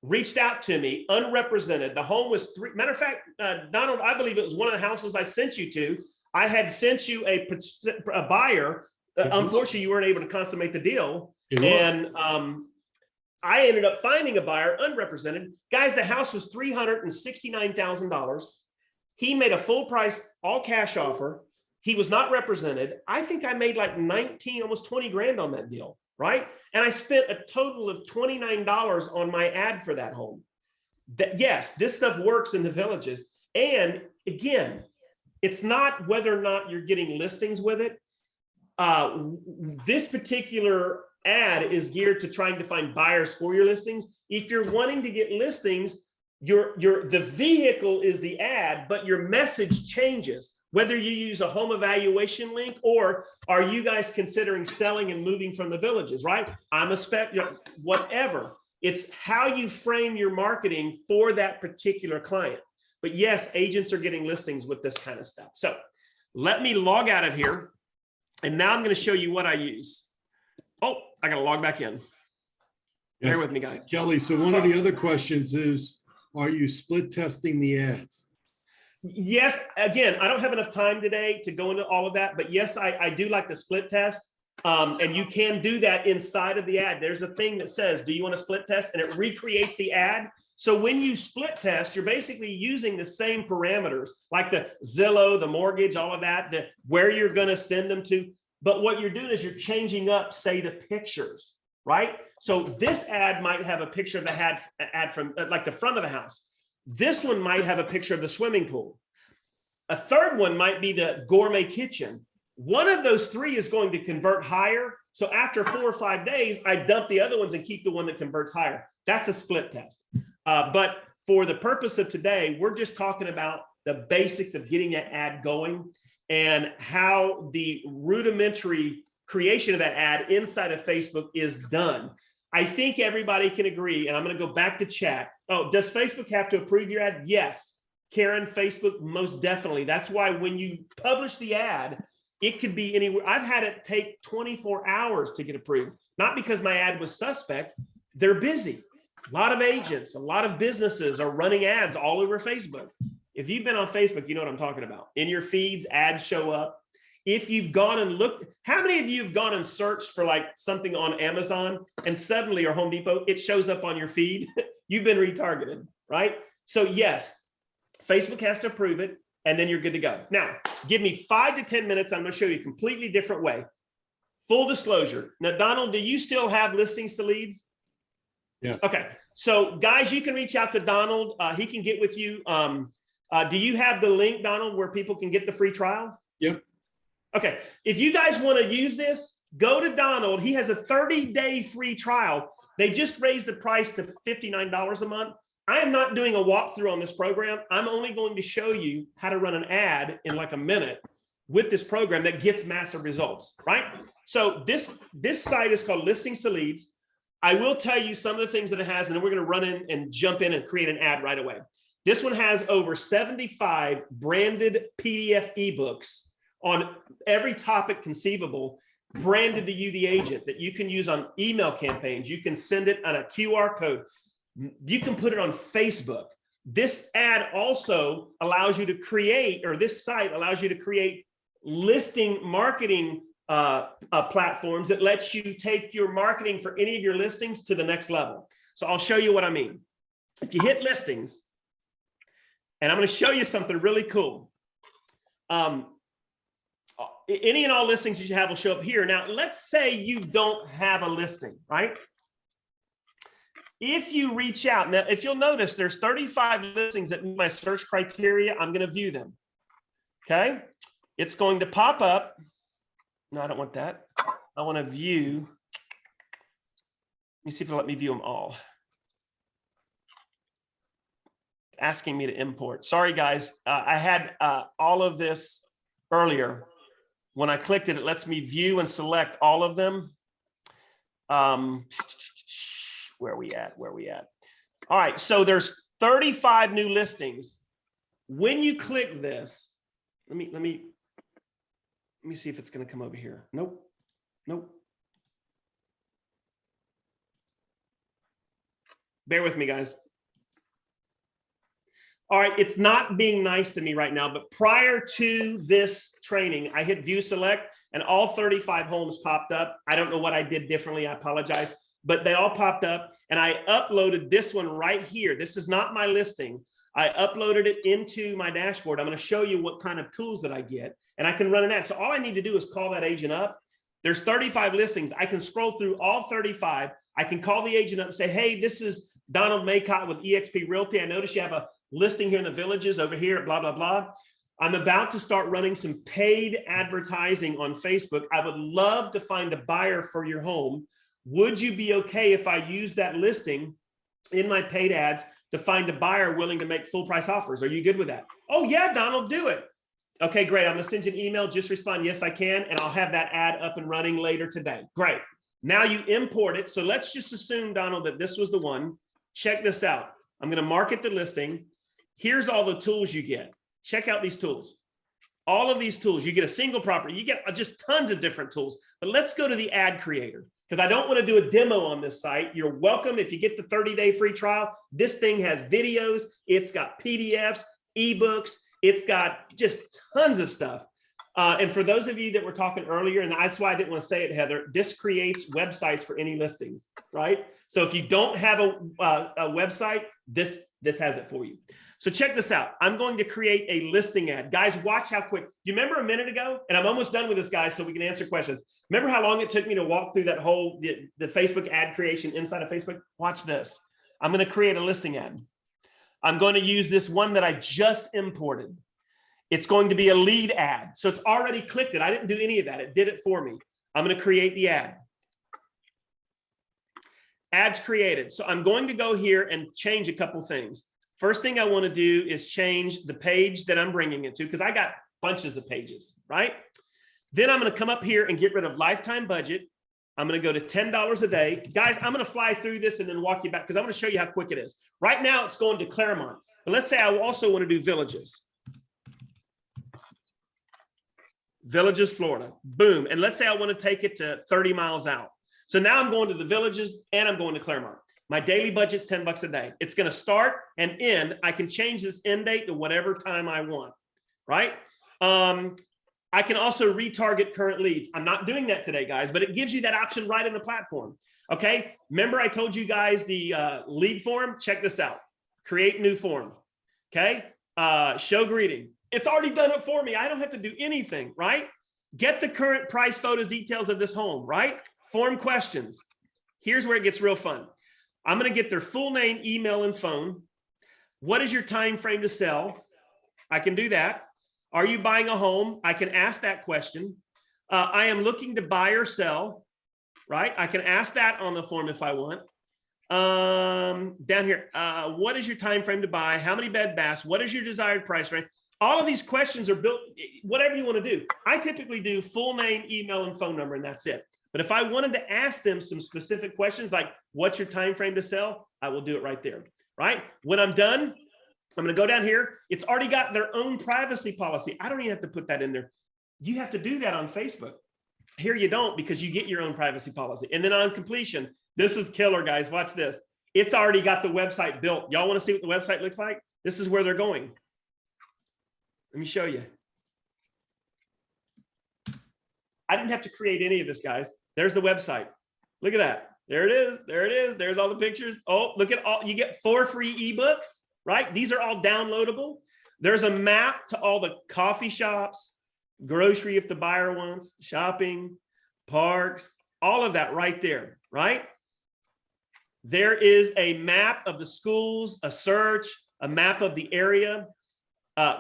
[SPEAKER 2] reached out to me, unrepresented. The home was matter of fact, Donald, I believe it was one of the houses I sent you to. I had sent you a buyer. Unfortunately, you weren't able to consummate the deal. And I ended up finding a buyer, unrepresented. Guys, the house was $369,000. He made a full price, all cash offer. He was not represented. I think I made like 19, almost 20 grand on that deal, right? And I spent a total of $29 on my ad for that home. Yes, this stuff works in the Villages. And again, it's not whether or not you're getting listings with it. This particular ad is geared to trying to find buyers for your listings. If you're wanting to get listings, the vehicle is the ad, but your message changes. Whether you use a home evaluation link, or are you guys considering selling and moving from the Villages, right? I'm a whatever. It's how you frame your marketing for that particular client. But yes, agents are getting listings with this kind of stuff. So let me log out of here. And now I'm going to show you what I use. Oh, I got to log back in.
[SPEAKER 1] Yes.
[SPEAKER 2] Bear with me, guys.
[SPEAKER 1] Kelly, so one of the other questions is, are you split testing the ads?
[SPEAKER 2] Yes. Again, I don't have enough time today to go into all of that, but yes, I do like to split test. And you can do that inside of the ad. There's a thing that says, do you want to split test? And it recreates the ad. So when you split test, you're basically using the same parameters, like the Zillow, the mortgage, all of that, where you're going to send them to. But what you're doing is you're changing up, say, the pictures, right? So this ad might have a picture of the ad from like the front of the house. This one might have a picture of the swimming pool. A third one might be the gourmet kitchen. One of those three is going to convert higher. So after 4 or 5 days, I dump the other ones and keep the one that converts higher. That's a split test. But for the purpose of today, we're just talking about the basics of getting that ad going and how the rudimentary creation of that ad inside of Facebook is done. I think everybody can agree, and I'm going to go back to chat. Oh, does Facebook have to approve your ad? Yes. Karen, Facebook, most definitely. That's why when you publish the ad, it could be anywhere. I've had it take 24 hours to get approved, not because my ad was suspect. They're busy. A lot of agents, a lot of businesses are running ads all over Facebook. If you've been on Facebook, you know what I'm talking about. In your feeds, ads show up. If you've gone and looked, how many of you have gone and searched for like something on Amazon and suddenly or Home Depot, it shows up on your feed? You've been retargeted, right? So yes, Facebook has to approve it and then you're good to go. Now, give me 5 to 10 minutes. I'm going to show you a completely different way. Full disclosure. Now, Donald, do you still have listings to leads?
[SPEAKER 1] Yes.
[SPEAKER 2] Okay. So guys, you can reach out to Donald. He can get with you. Do you have the link, Donald, where people can get the free trial?
[SPEAKER 1] Yep.
[SPEAKER 2] Okay. If you guys want to use this, go to Donald. He has a 30-day free trial. They just raised the price to $59 a month. I am not doing a walkthrough on this program. I'm only going to show you how to run an ad in like a minute with this program that gets massive results, right? So this site is called Listings to Leads. I will tell you some of the things that it has, and then we're going to run in and jump in and create an ad right away. This one has over 75 branded PDF ebooks on every topic conceivable, branded to you, the agent, that you can use on email campaigns. You can send it on a QR code. You can put it on Facebook. This ad also allows you to create, or this site allows you to create listing marketing platforms that lets you take your marketing for any of your listings to the next level. So I'll show you what I mean. If you hit listings, and I'm going to show you something really cool. Any and all listings that you have will show up here. Now, let's say you don't have a listing, right? If you reach out, now, if you'll notice, there's 35 listings that meet my search criteria. I'm going to view them. Okay. It's going to pop up. No, I don't want that. I want to view. Let me see if it'll let me view them all. Asking me to import. Sorry, guys. I had all of this earlier. When I clicked it, it lets me view and select all of them. Where are we at? Where are we at? All right. So there's 35 new listings. When you click this, let me see if it's going to come over here. Nope. Nope. Bear with me, guys. All right, it's not being nice to me right now, but prior to this training, I hit view select and all 35 homes popped up. I don't know what I did differently. I apologize, but they all popped up and I uploaded this one right here. This is not my listing. I uploaded it into my dashboard. I'm going to show you what kind of tools that I get and I can run an ad. So all I need to do is call that agent up. There's 35 listings. I can scroll through all 35. I can call the agent up and say, hey, this is Donald Maycott with eXp Realty. I notice you have a listing here in the Villages over here, blah, blah, blah. I'm about to start running some paid advertising on Facebook. I would love to find a buyer for your home. Would you be okay if I use that listing in my paid ads to find a buyer willing to make full price offers? Are you good with that? Oh yeah, Donald, do it. Okay, great. I'm gonna send you an email. Just respond, yes, I can. And I'll have that ad up and running later today. Great. Now you import it. So let's just assume, Donald, that this was the one. Check this out. I'm gonna market the listing. Here's all the tools you get. Check out these tools. All of these tools, you get a single property, you get just tons of different tools. But let's go to the ad creator because I don't want to do a demo on this site. You're welcome if you get the 30-day free trial. This thing has videos, it's got PDFs, ebooks, it's got just tons of stuff. And for those of you that were talking earlier, and that's why I didn't want to say it, Heather, this creates websites for any listings, right? So if you don't have a website, this has it for you. So check this out. I'm going to create a listing ad. Guys, watch how quick. Do you remember a minute ago? And I'm almost done with this, guys, so we can answer questions. Remember how long it took me to walk through that whole, the Facebook ad creation inside of Facebook? Watch this. I'm going to create a listing ad. I'm going to use this one that I just imported. It's going to be a lead ad. So it's already clicked it. I didn't do any of that. It did it for me. I'm going to create the ad. Ads created. So I'm going to go here and change a couple things. First thing I want to do is change the page that I'm bringing it to, because I got bunches of pages, right? Then I'm going to come up here and get rid of lifetime budget. I'm going to go to $10 a day. Guys, I'm going to fly through this and then walk you back because I want to show you how quick it is. Right now, it's going to Claremont. But let's say I also want to do Villages. Villages, Florida. Boom. And let's say I want to take it to 30 miles out. So now I'm going to the Villages and I'm going to Claremont. My daily budget's $10 a day. It's going to start and end. I can change this end date to whatever time I want, right? I can also retarget current leads. I'm not doing that today, guys, but it gives you that option right in the platform. Okay. Remember I told you guys the lead form? Check this out. Create new form. Okay. Show greeting. It's already done it for me. I don't have to do anything, right? Get the current price, photos, details of this home, right? Form questions. Here's where it gets real fun. I'm going to get their full name, email, and phone. What is your time frame to sell? I can do that. Are you buying a home? I can ask that question. I am looking to buy or sell, right? I can ask that on the form if I want. Down here, what is your time frame to buy? How many bed baths? What is your desired price range? All of these questions are built, whatever you want to do. I typically do full name, email, and phone number, and that's it. But if I wanted to ask them some specific questions like, what's your time frame to sell? I will do it right there, right? When I'm done, I'm going to go down here. It's already got their own privacy policy. I don't even have to put that in there. You have to do that on Facebook. Here you don't, because you get your own privacy policy. And then on completion, this is killer, guys. Watch this. It's already got the website built. Y'all want to see what the website looks like? This is where they're going. Let me show you. I didn't have to create any of this, guys. There's the website. Look at that. There it is. There it is. There's all the pictures. Oh, look at all. You get 4 free ebooks, right? These are all downloadable. There's a map to all the coffee shops, grocery if the buyer wants, shopping, parks, all of that right there, right? There is a map of the schools, a search, a map of the area,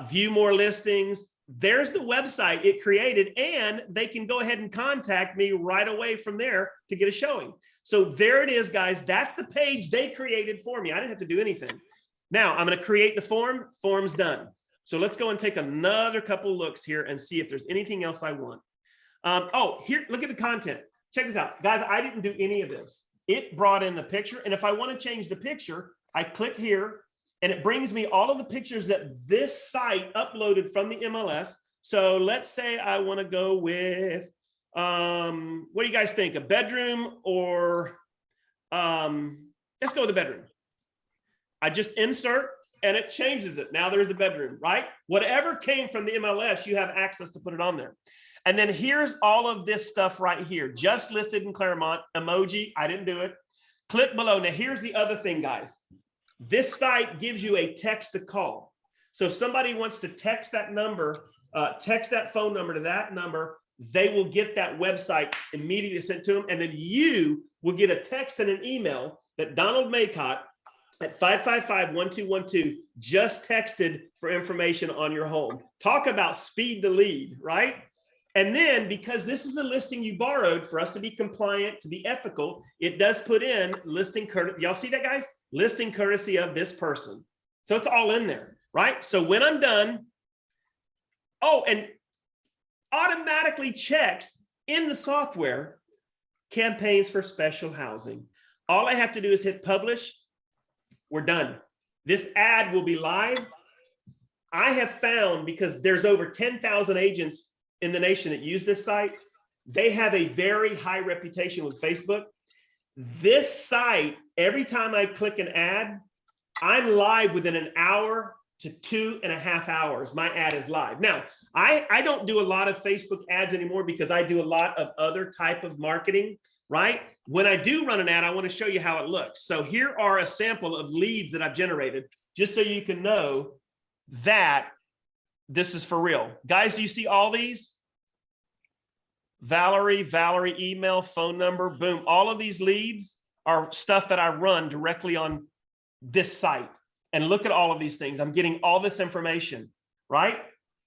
[SPEAKER 2] view more listings. There's the website it created, and they can go ahead and contact me right away from there to get a showing. So there it is, guys. That's the page they created for me. I didn't have to do anything. Now I'm going to create the form. Form's done. So let's go and take another couple looks here and see if there's anything else I want. Oh, here, look at the content. Check this out. Guys, I didn't do any of this. It brought in the picture. And if I want to change the picture, I click here. And it brings me all of the pictures that this site uploaded from the MLS. So let's say I want to go with, what do you guys think? A bedroom or, let's go with the bedroom. I just insert and it changes it. Now there's the bedroom, right? Whatever came from the MLS, you have access to put it on there. And then here's all of this stuff right here. Just listed in Claremont, emoji. I didn't do it. Click below. Now here's the other thing, guys. This site gives you a text to call. So if somebody wants to text that number, text that phone number to that number, they will get that website immediately sent to them. And then you will get a text and an email that Donald Maycott at 555-1212 just texted for information on your home. Talk about speed to lead, right? And then because this is a listing you borrowed for us to be compliant, to be ethical, it does put in listing courtesy. Y'all see that, guys? Listing courtesy of this person. So it's all in there, right? So when I'm done, oh, and automatically checks in the software campaigns for special housing. All I have to do is hit publish. We're done. This ad will be live. I have found, because there's over 10,000 agents in the nation that use this site, they have a very high reputation with Facebook. This site, every time I click an ad, I'm live within an hour to 2.5 hours. My ad is live. Now, I don't do a lot of Facebook ads anymore because I do a lot of other type of marketing, right? When I do run an ad, I want to show you how it looks. So here are a sample of leads that I've generated, just so you can know that this is for real. Guys, do you see all these? Valerie, email, phone number, boom. All of these leads are stuff that I run directly on this site. And look at all of these things. I'm getting all this information, right?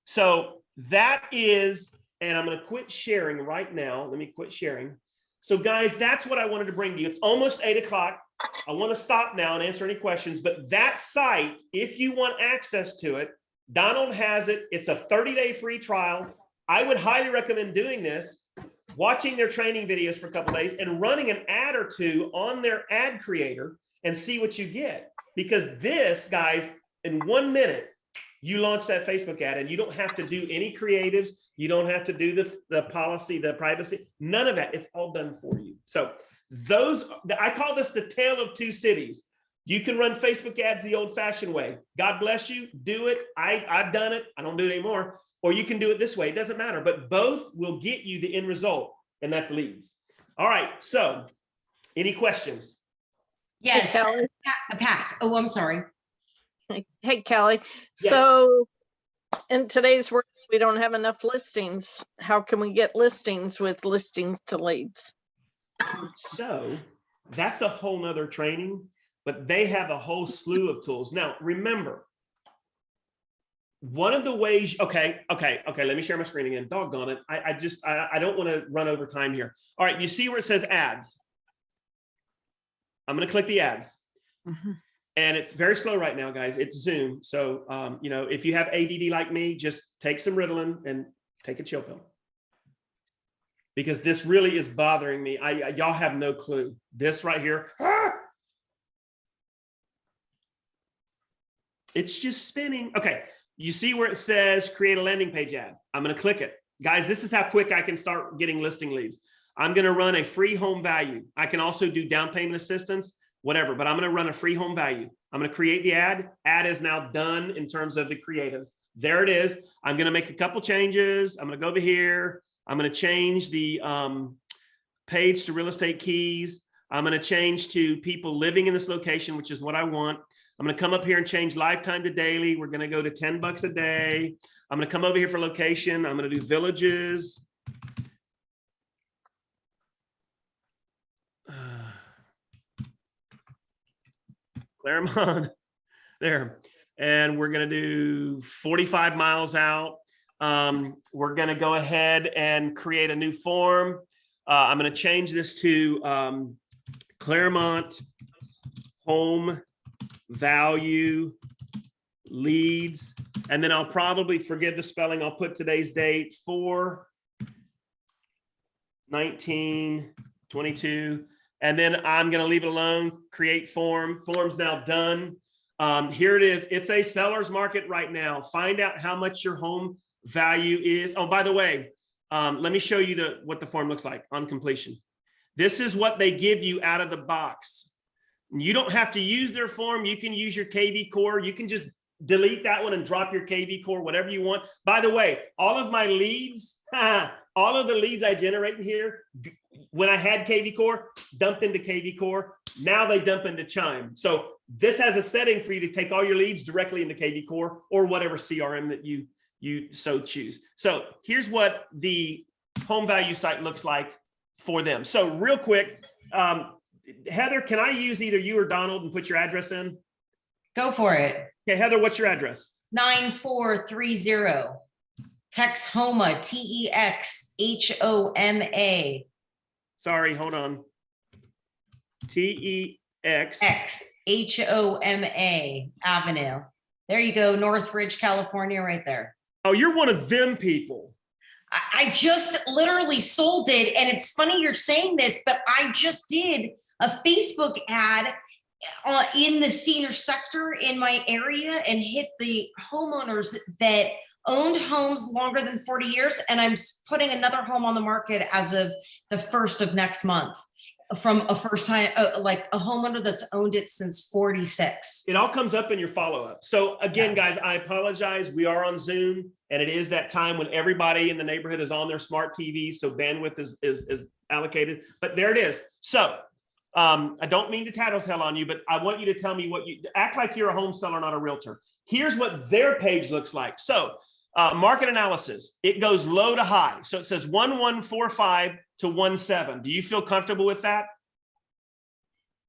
[SPEAKER 2] So that is, and I'm going to quit sharing right now. Let me quit sharing. So guys, that's what I wanted to bring to you. It's almost 8 o'clock. I want to stop now and answer any questions, but that site, if you want access to it, Donald has it. It's a 30-day free trial. I would highly recommend doing this, watching their training videos for a couple of days and running an ad or two on their ad creator and see what you get. Because this, guys, in 1 minute, you launch that Facebook ad and you don't have to do any creatives. You don't have to do the policy, the privacy, none of that. It's all done for you. So I call this the tale of two cities. You can run Facebook ads the old fashioned way. God bless you, do it. I've done it. I don't do it anymore. Or you can do it this way. It doesn't matter, but both will get you the end result, and that's leads. All right, so any questions?
[SPEAKER 3] Yes,
[SPEAKER 4] Hey, Kelly.
[SPEAKER 3] Pat. Oh, I'm sorry.
[SPEAKER 4] Hey, Kelly.
[SPEAKER 2] Yes.
[SPEAKER 4] So in today's world, we don't have enough listings. How can we get listings with listings to leads?
[SPEAKER 2] So that's a whole nother training, but they have a whole slew of tools. Now, remember, one of the ways, okay, let me share my screen again. Doggone it. I don't want to run over time here. All right, you see where it says ads? I'm going to click the ads.
[SPEAKER 3] Mm-hmm.
[SPEAKER 2] And it's very slow right now, guys. It's Zoom. So, if you have ADD like me, just take some Ritalin and take a chill pill. Because this really is bothering me. Y'all have no clue. This right here, it's just spinning. Okay, you see where it says create a landing page ad. I'm going to click it. Guys, this is how quick I can start getting listing leads. I'm going to run a free home value. I can also do down payment assistance, whatever, but I'm going to run a free home value. I'm going to create the ad. Ad is now done in terms of the creatives. There it is. I'm going to make a couple changes. I'm going to go over here. I'm going to change the page to real estate keys. I'm going to change to people living in this location, which is what I want. I'm going to come up here and change lifetime to daily. We're going to go to $10 a day. I'm going to come over here for location. I'm going to do villages. Claremont, there. And we're going to do 45 miles out. We're going to go ahead and create a new form. I'm going to change this to Claremont home value leads. And then I'll probably forget the spelling. I'll put today's date, 4/19/22. And then I'm going to leave it alone, create form. Form's now done. Here it is. It's a seller's market right now. Find out how much your home value is. Oh, by the way, let me show you what the form looks like on completion. This is what they give you out of the box. You don't have to use their form. You can use your KV core. You can just delete that one and drop your KV core, whatever you want. By the way, all of my leads, all of the leads I generate in here, when I had KV core, dumped into KV core. Now they dump into Chime. So this has a setting for you to take all your leads directly into KV core or whatever CRM that you so choose. So here's what the home value site looks like for them. So real quick, Heather, can I use either you or Donald and put your address in?
[SPEAKER 3] Go for it.
[SPEAKER 2] Okay, Heather, what's your address?
[SPEAKER 3] 9430 Texhoma, TEXHOMA.
[SPEAKER 2] Sorry, hold on.
[SPEAKER 3] XHOMA Avenue. There you go, Northridge, California, right there.
[SPEAKER 2] Oh, you're one of them people.
[SPEAKER 3] I just literally sold it. And it's funny you're saying this, but I just did a Facebook ad in the senior sector in my area and hit the homeowners that owned homes longer than 40 years. And I'm putting another home on the market as of the 1st of next month from a first time, like a homeowner that's owned it since 46.
[SPEAKER 2] It all comes up in your follow-up. So again, guys, I apologize. We are on Zoom. And it is that time when everybody in the neighborhood is on their smart TVs, so bandwidth is allocated. But there it is. So I don't mean to tattletale on you, but I want you to tell me what you act like you're a home seller, not a realtor. Here's what their page looks like. So market analysis, it goes low to high. So it says 1145 to 17. Do you feel comfortable with that?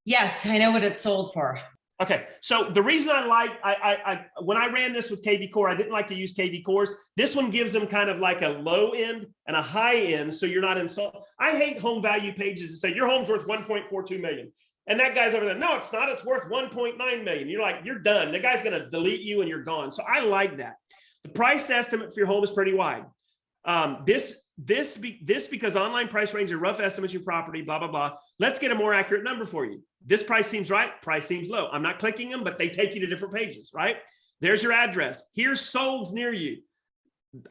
[SPEAKER 3] Yes, I know what it's sold for.
[SPEAKER 2] Okay, so the reason I when I ran this with KV Core, I didn't like to use KV Cores. This one gives them kind of like a low end and a high end, so you're not insulted. I hate home value pages that say your home's worth 1.42 million. And that guy's over there, no, it's not, it's worth 1.9 million. You're like, you're done. The guy's gonna delete you and you're gone. So I like that. The price estimate for your home is pretty wide. This because online price range are rough estimates of your property, blah, blah, blah. Let's get a more accurate number for you. This price seems right, price seems low. I'm not clicking them, but they take you to different pages, right? There's your address. Here's solds near you.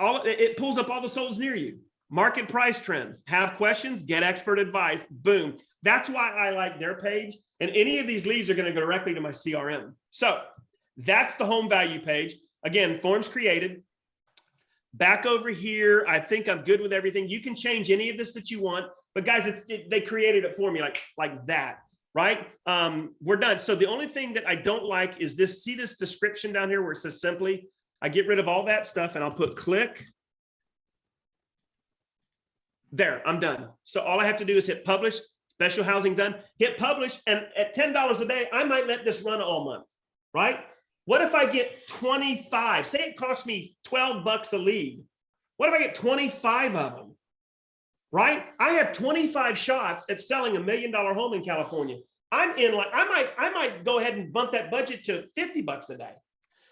[SPEAKER 2] It pulls up all the solds near you. Market price trends. Have questions, get expert advice. Boom. That's why I like their page. And any of these leads are going to go directly to my CRM. So that's the home value page. Again, forms created. Back over here, I think I'm good with everything. You can change any of this that you want, but guys, they created it for me like that, right? We're done. So the only thing that I don't like is this, see this description down here where it says simply, I get rid of all that stuff and I'll put click. There, I'm done. So all I have to do is hit publish, special housing done, hit publish, and at $10 a day, I might let this run all month, right? What if I get 25? Say it costs me 12 bucks a lead. What if I get 25 of them? Right? I have 25 shots at selling $1 million home in California. I'm in like, I might go ahead and bump that budget to 50 bucks a day.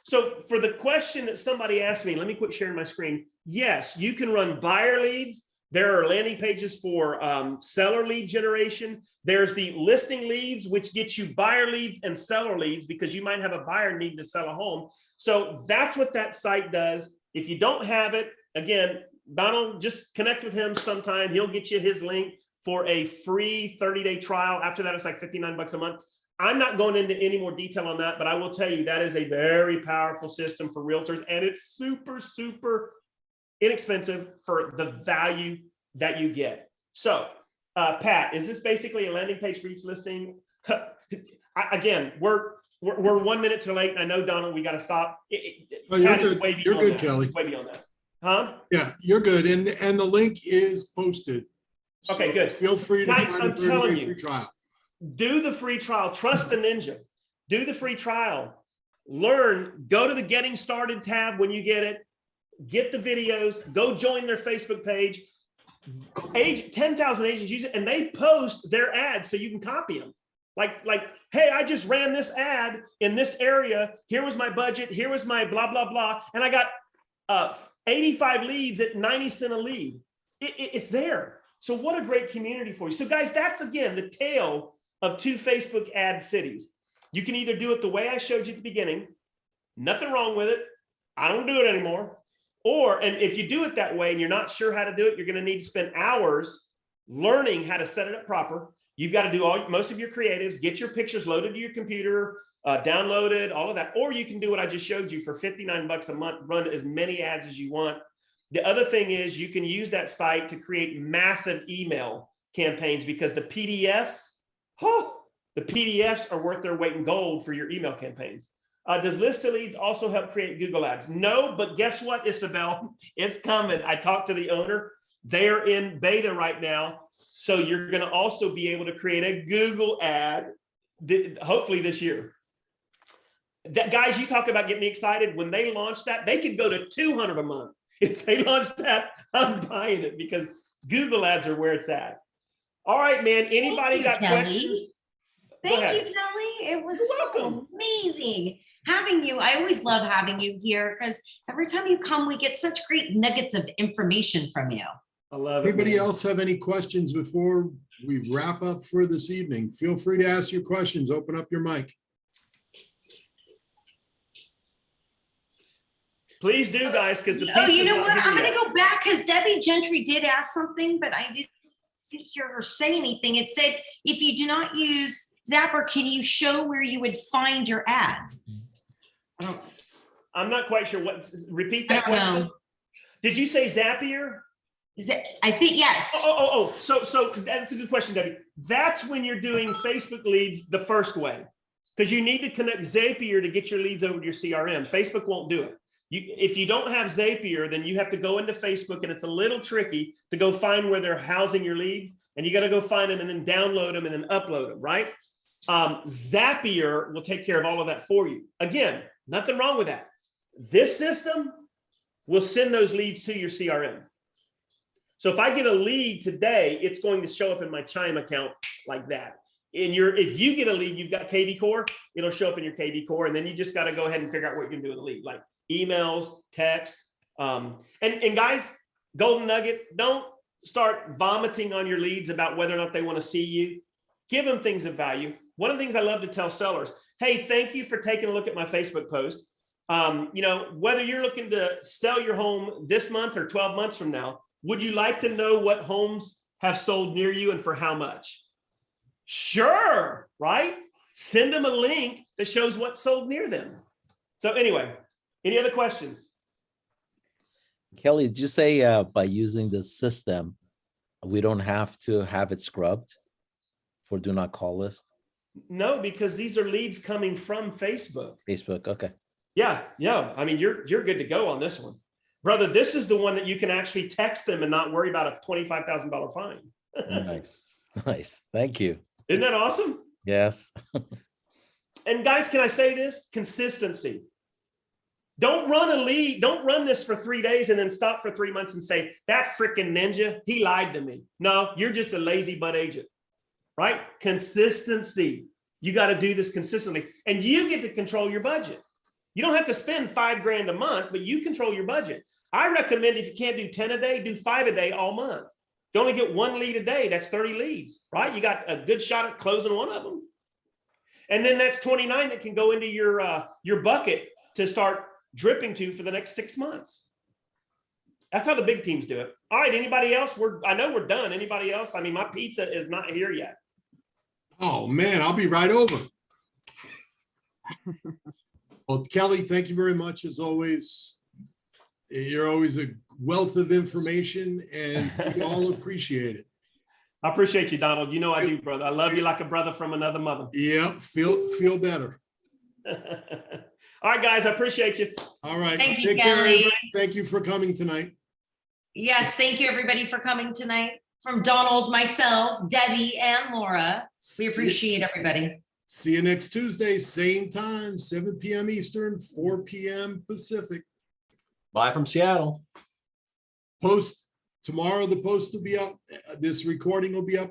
[SPEAKER 2] So for the question that somebody asked me, let me quit sharing my screen. Yes, you can run buyer leads. There are landing pages for seller lead generation. There's the listing leads, which gets you buyer leads and seller leads because you might have a buyer needing to sell a home. So that's what that site does. If you don't have it, again, Donald, just connect with him sometime. He'll get you his link for a free 30-day trial. After that, it's like 59 bucks a month. I'm not going into any more detail on that, but I will tell you that is a very powerful system for realtors, and it's super, super inexpensive for the value that you get. So, Pat, is this basically a landing page for each listing? Again, we're 1 minute too late. I know, Donald, we got to stop.
[SPEAKER 1] You're good. You're good, Kelly.
[SPEAKER 2] Way beyond that. Huh?
[SPEAKER 1] Yeah, you're good. And the link is posted.
[SPEAKER 2] Okay, good.
[SPEAKER 1] Feel free to
[SPEAKER 2] Guys,
[SPEAKER 1] try
[SPEAKER 2] I'm
[SPEAKER 1] the 30-day free trial.
[SPEAKER 2] Do the free trial. Trust the ninja. Do the free trial. Learn. Go to the Getting Started tab when you get it. Get the videos. Go join their Facebook page. 10,000 agents use it, and they post their ads so you can copy them. Like, hey, I just ran this ad in this area. Here was my budget. Here was my blah, blah, blah. And I got 85 leads at 90 cents a lead. It's there. So what a great community for you. So guys, that's again, the tale of 2 Facebook ad cities. You can either do it the way I showed you at the beginning. Nothing wrong with it. I don't do it anymore. And if you do it that way and you're not sure how to do it, you're going to need to spend hours learning how to set it up proper. You've got to do most of your creatives, get your pictures loaded to your computer, downloaded, all of that. Or you can do what I just showed you for 59 bucks a month, run as many ads as you want. The other thing is you can use that site to create massive email campaigns because the PDFs are worth their weight in gold for your email campaigns. Does List to Leads also help create Google ads? No, but guess what, Isabel? It's coming. I talked to the owner. They're in beta right now. So you're going to also be able to create a Google ad, hopefully this year. Guys, you talk about getting me excited. When they launch that, they could go to 200 a month. If they launch that, I'm buying it because Google ads are where it's at. All right, man. Anybody got questions?
[SPEAKER 3] Thank you, Kelly. It was so amazing having you. I always love having you here because every time you come, we get such great nuggets of information from you.
[SPEAKER 2] I love it.
[SPEAKER 1] Anybody else have any questions before we wrap up for this evening? Feel free to ask your questions. Open up your mic.
[SPEAKER 2] Please do, guys, because the
[SPEAKER 3] you know what? I'm going to go back because Debbie Gentry did ask something, but I didn't hear her say anything. It said, if you do not use Zapper, can you show where you would find your ads?
[SPEAKER 2] I'm not quite sure what. Repeat that question. Did you say Zapier?
[SPEAKER 3] I think, yes.
[SPEAKER 2] So that's a good question, Debbie. That's when you're doing Facebook leads the first way, because you need to connect Zapier to get your leads over to your CRM. Facebook won't do it. If you don't have Zapier, then you have to go into Facebook, and it's a little tricky to go find where they're housing your leads, and you got to go find them and then download them and then upload them, right? Zapier will take care of all of that for you. Again, nothing wrong with that. This system will send those leads to your CRM. So if I get a lead today, it's going to show up in my Chime account like that. If you get a lead, you've got KV Core, it'll show up in your KV Core, and then you just got to go ahead and figure out what you're going to do with the lead, like emails, text. And guys, golden nugget, don't start vomiting on your leads about whether or not they want to see you. Give them things of value. One of the things I love to tell sellers, hey, thank you for taking a look at my Facebook post. Whether you're looking to sell your home this month or 12 months from now, would you like to know what homes have sold near you and for how much? Sure, right? Send them a link that shows what sold near them. So anyway, any other questions?
[SPEAKER 5] Kelly, did you say by using the system, we don't have to have it scrubbed for do not call list?
[SPEAKER 2] No, because these are leads coming from Facebook.
[SPEAKER 5] Facebook, okay.
[SPEAKER 2] Yeah. I mean, you're good to go on this one. Brother, this is the one that you can actually text them and not worry about a $25,000 fine.
[SPEAKER 5] Nice. Thank you.
[SPEAKER 2] Isn't that awesome?
[SPEAKER 5] Yes.
[SPEAKER 2] And guys, can I say this? Consistency. Don't run a lead. Don't run this for 3 days and then stop for 3 months and say, that freaking ninja, he lied to me. No, you're just a lazy butt agent, right? Consistency. You got to do this consistently, and you get to control your budget. You don't have to spend $5,000 a month, but you control your budget. I recommend if you can't do 10 a day, do 5 a day all month. You only get 1 lead a day. That's 30 leads, right? You got a good shot at closing one of them. And then that's 29 that can go into your bucket to start dripping to for the next 6 months. That's how the big teams do it. All right, anybody else? I know we're done. Anybody else? I mean, my pizza is not here yet.
[SPEAKER 1] Oh, man, I'll be right over. Well, Kelly, thank you very much as always. You're always a wealth of information, and we all appreciate it.
[SPEAKER 2] I appreciate you, Donald. You know I do, brother. I love you like a brother from another mother.
[SPEAKER 1] Yep, feel better.
[SPEAKER 2] All right, guys, I appreciate you.
[SPEAKER 1] All right.
[SPEAKER 3] Thank you,
[SPEAKER 1] Take care,
[SPEAKER 3] Kelly.
[SPEAKER 1] everybody. Thank you for coming tonight.
[SPEAKER 3] Yes, thank you, everybody, for coming tonight. From Donald, myself, Debbie, and Laura. We appreciate everybody.
[SPEAKER 1] See you next Tuesday, same time, 7 p.m. Eastern, 4 p.m. Pacific.
[SPEAKER 6] Bye from Seattle.
[SPEAKER 1] Post tomorrow, the post will be up. This recording will be up